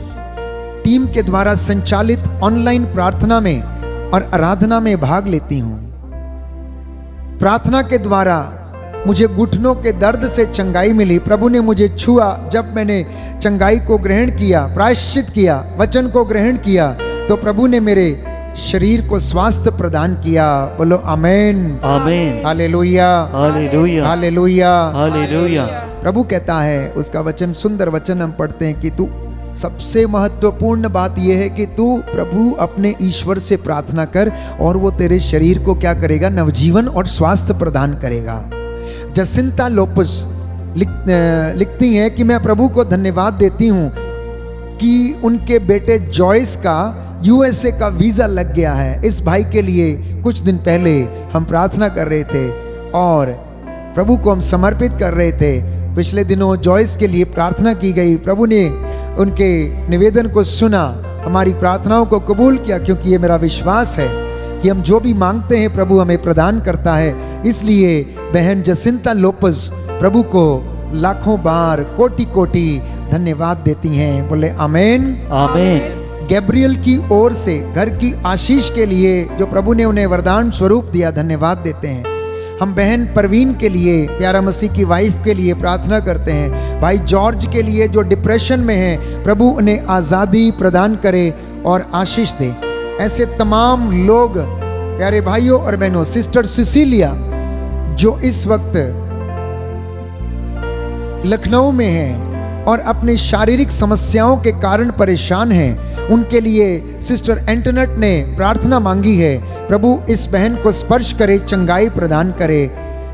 team के द्वारा संचालित ऑनलाइन प्रार्थना में और आराधना में भाग लेती हूं। प्रार्थना के द्वारा मुझे घुटनों के दर्द से चंगाई मिली। प्रभु ने मुझे छुआ। जब मैंने चंगाई को ग्रहण किया, प्रायश्चित किया, वचन को ग्रहण किया तो प्रभु ने मेरे शरीर को स्वास्थ्य प्रदान किया। बोलो आमीन आमीन हालेलुया हालेलुया हालेलुया हालेलुया। प्रभु कहता है, उसका वचन, सुंदर वचन हम पढ़ते हैं कि तू, सबसे महत्वपूर्ण बात यह है कि तू प्रभु अपने ईश्वर से प्रार्थना कर और वो तेरे शरीर को क्या करेगा? नवजीवन और स्वास्थ्य प्रदान करेगा। जसिंता लोपस लिखती हैं कि मैं प्रभु को धन्यवाद देती हूँ कि उनके बेटे जॉयस का यूएसए का वीजा लग गया है। इस भाई के लिए कुछ दिन पहले हम प्रार्थना कर रहे थे और प्रभु को हम समर्पित कर रहे थे। पिछले दिनों जॉयस के लिए प्रार्थना की गई। प्रभु ने उनके निवेदन को सुना, हमारी प्रार्थनाओं को कबूल किया, क्योंकि ये मेरा विश्वास है कि हम जो भी मांगते हैं प्रभु हमें प्रदान करता है। इसलिए बहन जसिंता लोपस प्रभु को लाखों बार कोटि कोटि धन्यवाद देती हैं। बोले आमीन आमीन। गैब्रियल की ओर से घर की आशीष के लिए जो प्रभु ने उन्हें वरदान स्वरूप दिया, धन्यवाद देते हैं। हम बहन परवीन के लिए, प्यारा मसीह की वाइफ के लिए प्रार्थना करते हैं। भाई जॉर्ज के लिए जो डिप्रेशन में है, प्रभु उन्हें आज़ादी प्रदान करे और आशीष दे। ऐसे तमाम लोग, प्यारे भाइयों और बहनों, सिस्टर सिसिलिया जो इस वक्त लखनऊ में हैं और अपनी शारीरिक समस्याओं के कारण परेशान हैं, उनके लिए सिस्टर एंटोनेट ने प्रार्थना मांगी है। प्रभु इस बहन को स्पर्श करे, चंगाई प्रदान करे।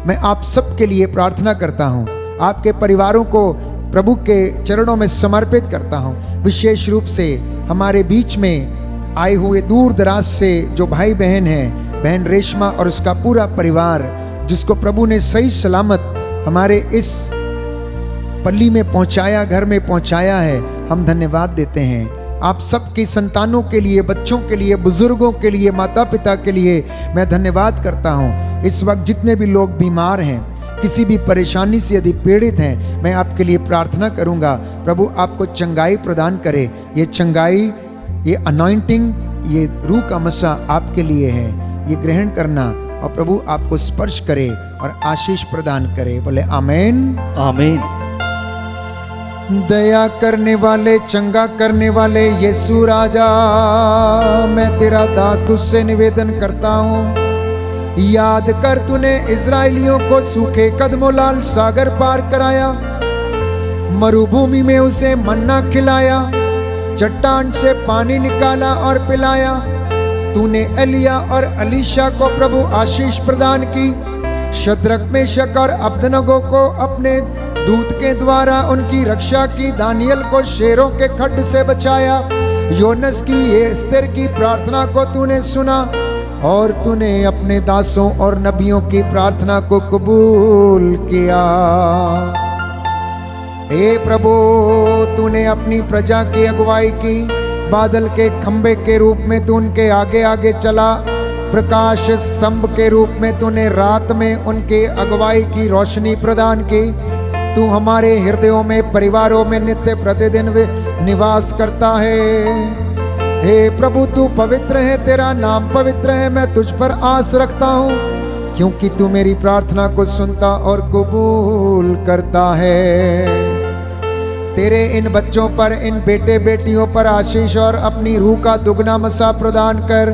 मैं आप सबके लिए प्रार्थना करता हूँ, आपके परिवारों को प्रभु के चरणों में समर्पित करता हूँ। विशेष रूप से हमारे बीच में आए हुए दूर दराज से जो भाई बहन हैं, बहन रेशमा और उसका पूरा परिवार, जिसको प्रभु ने सही सलामत हमारे इस पल्ली में पहुंचाया, घर में पहुंचाया है, हम धन्यवाद देते हैं। आप सबकी संतानों के लिए, बच्चों के लिए, बुजुर्गों के लिए, माता पिता के लिए मैं धन्यवाद करता हूं। इस वक्त जितने भी लोग बीमार हैं, किसी भी परेशानी से यदि पीड़ित हैं, मैं आपके लिए प्रार्थना करूंगा। प्रभु आपको चंगाई प्रदान करे। ये चंगाई, ये अनॉइंटिंग, ये रूह का मसा आपके लिए है। ये ग्रहण करना और प्रभु आपको स्पर्श करे और आशीष प्रदान करे। बोले आमीन। आमीन। दया करने वाले, चंगा करने वाले यीशु राजा, मैं तेरा दास तुझसे निवेदन करता हूँ। याद कर, तूने इजराइलियों को सूखे कदमों लाल सागर पार कराया, मरुभूमि में उसे मन्ना खिलाया, चट्टान से पानी निकाला और पिलाया। तूने एलिया और अलीशा को प्रभु आशीष प्रदान की। शद्रक, मेशक और अबदनगो को अपने दूत के द्वारा उनकी रक्षा की। दानियल को शेरों के खड्ड से बचाया। योनस की, एस्तेर की प्रार्थना को तूने सुना और तूने अपने दासों और नबियों की प्रार्थना को कबूल किया। हे प्रभु, तूने अपनी प्रजा की अगुवाई की। बादल के खंबे के रूप में तू उनके आगे आगे चला। प्रकाश स्तंभ के रूप में तूने रात में उनके अगुवाई की रोशनी प्रदान की। तू हमारे हृदयों में, परिवारों में नित्य प्रतिदिन निवास करता है। हे प्रभु, तू पवित्र है, तेरा नाम पवित्र है। मैं तुझ पर आस रखता हूँ, क्योंकि तू मेरी प्रार्थना को सुनता और कबूल करता है। तेरे इन बच्चों पर, इन बेटे बेटियों पर आशीष और अपनी रूह का दुगना मसा प्रदान कर।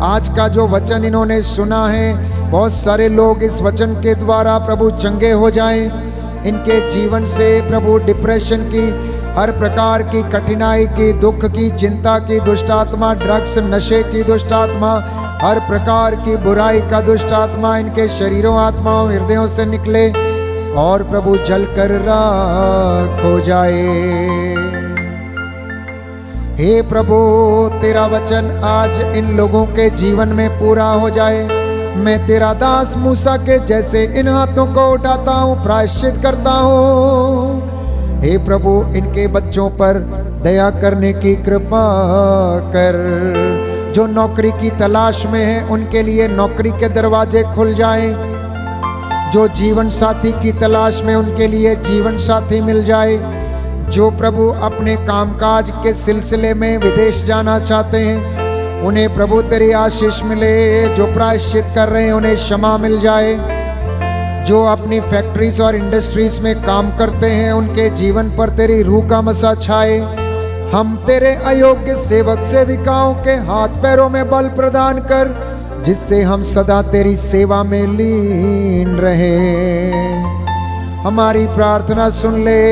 आज का जो वचन इन्होंने सुना है, बहुत सारे लोग इस वचन के द्वारा प्रभु चंगे हो जाएं। इनके जीवन से प्रभु डिप्रेशन की, हर प्रकार की कठिनाई की, दुख की, चिंता की दुष्ट आत्मा, ड्रग्स, नशे की दुष्ट आत्मा, हर प्रकार की बुराई का दुष्ट आत्मा इनके शरीरों, आत्माओं, हृदयों से निकले और प्रभु जल कर राख हो जाए। हे प्रभु, तेरा वचन आज इन लोगों के जीवन में पूरा हो जाए। मैं तेरा दास मूसा के जैसे इन हाथों को उठाता हूँ, प्रायश्चित करता हूँ। हे प्रभु, इनके बच्चों पर दया करने की कृपा कर। जो नौकरी की तलाश में है, उनके लिए नौकरी के दरवाजे खुल जाएं। जो जीवन साथी की तलाश में, उनके लिए जीवन साथी मिल जाए। जो प्रभु अपने कामकाज के सिलसिले में विदेश जाना चाहते हैं, उन्हें प्रभु तेरी आशीष मिले। जो प्रायश्चित कर रहे हैं, उन्हें क्षमा मिल जाए। जो अपनी फैक्ट्रीज और इंडस्ट्रीज में काम करते हैं, उनके जीवन पर तेरी रूह का मसा छाए। हम तेरे अयोग्य सेवक सेविकाओं के हाथ पैरों में बल प्रदान कर, जिससे हम सदा तेरी सेवा में लीन रहे। हमारी प्रार्थना सुन ले,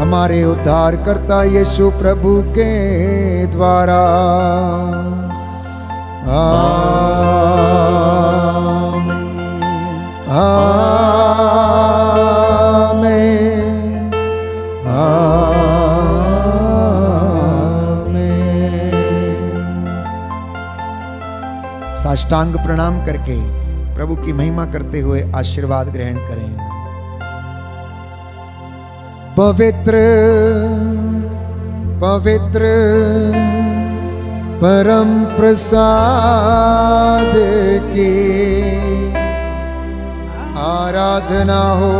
हमारे उद्धारकर्ता यीशु प्रभु के द्वारा। आमीन, आमीन, आमीन। साष्टांग प्रणाम करके प्रभु की महिमा करते हुए आशीर्वाद ग्रहण करें। पवित्र पवित्र परम प्रसाद की आराधना हो,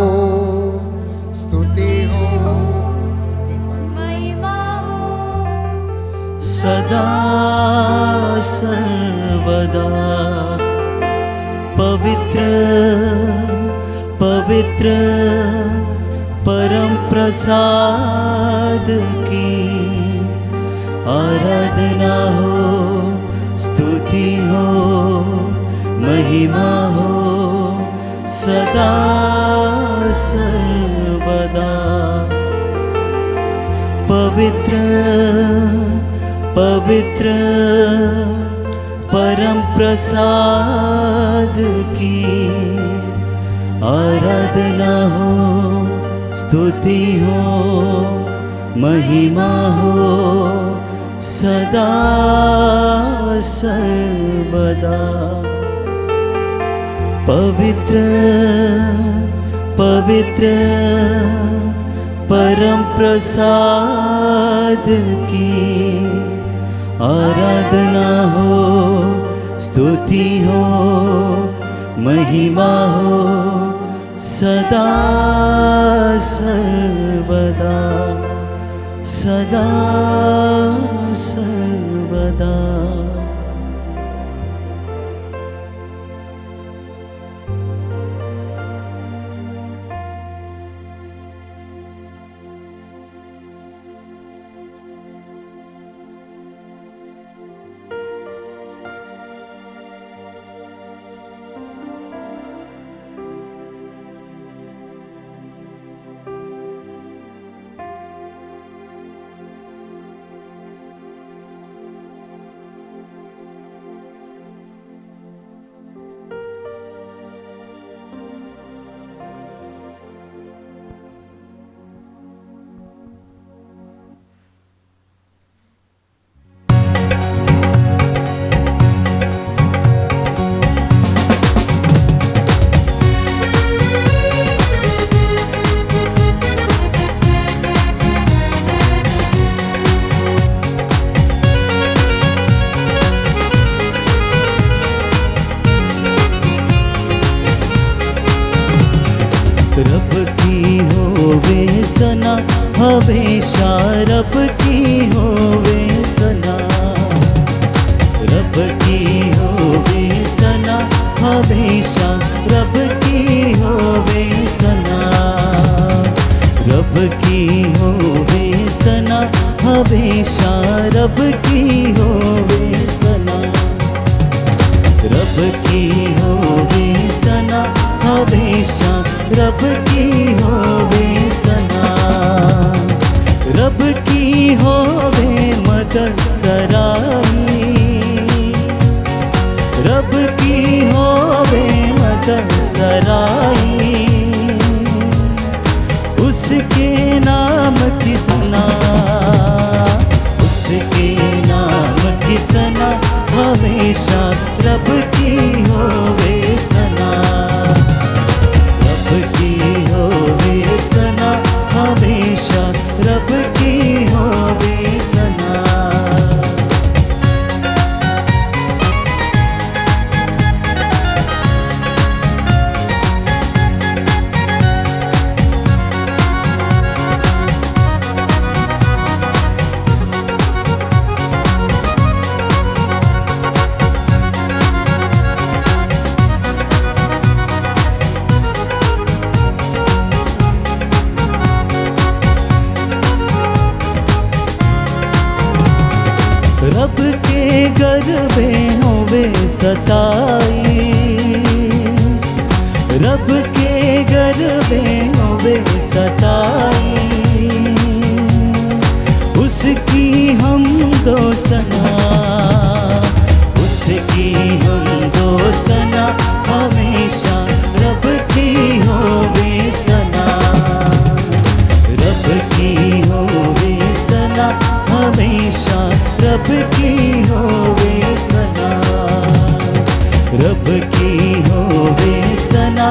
स्तुति हो, महिमा हो सदा सर्वदा। पवित्र पवित्र परम प्रसाद की आराधना हो, स्तुति हो, महिमा हो सदा सर्वदा। पवित्र पवित्र परम प्रसाद की आराधना हो, स्तुति हो, महिमा हो सदा सर्वदा। पवित्र पवित्र परम प्रसाद की आराधना हो, स्तुति हो, महिमा हो सदा सर्वदा, सदा सर्वदा। रब की होवे सना हमेशा, रब की होवे सना, रब की होवे सना हमेशा, रब की होवे सना, रब की होवे सना हमेशा, रब की होवे सना, रब की होवे सना हमेशा, रब की होवे सना, रब की होवे मदद सराई, रब की होवे मदद सराई, उसके नाम की सना, उसके नाम की सना हमेशा, रब की होवे सना, रब की होवे सना हमेशा, रब की होवे सना। रब के गर्भे होवे सताईस, रब के गर्भे होवे सताईस, उसकी हम दो सना, उसकी हम दो सना हमेशा, रब की होवे सना, रब की होवे सना हमेशा, रब की होवे सना, रब की होवे सना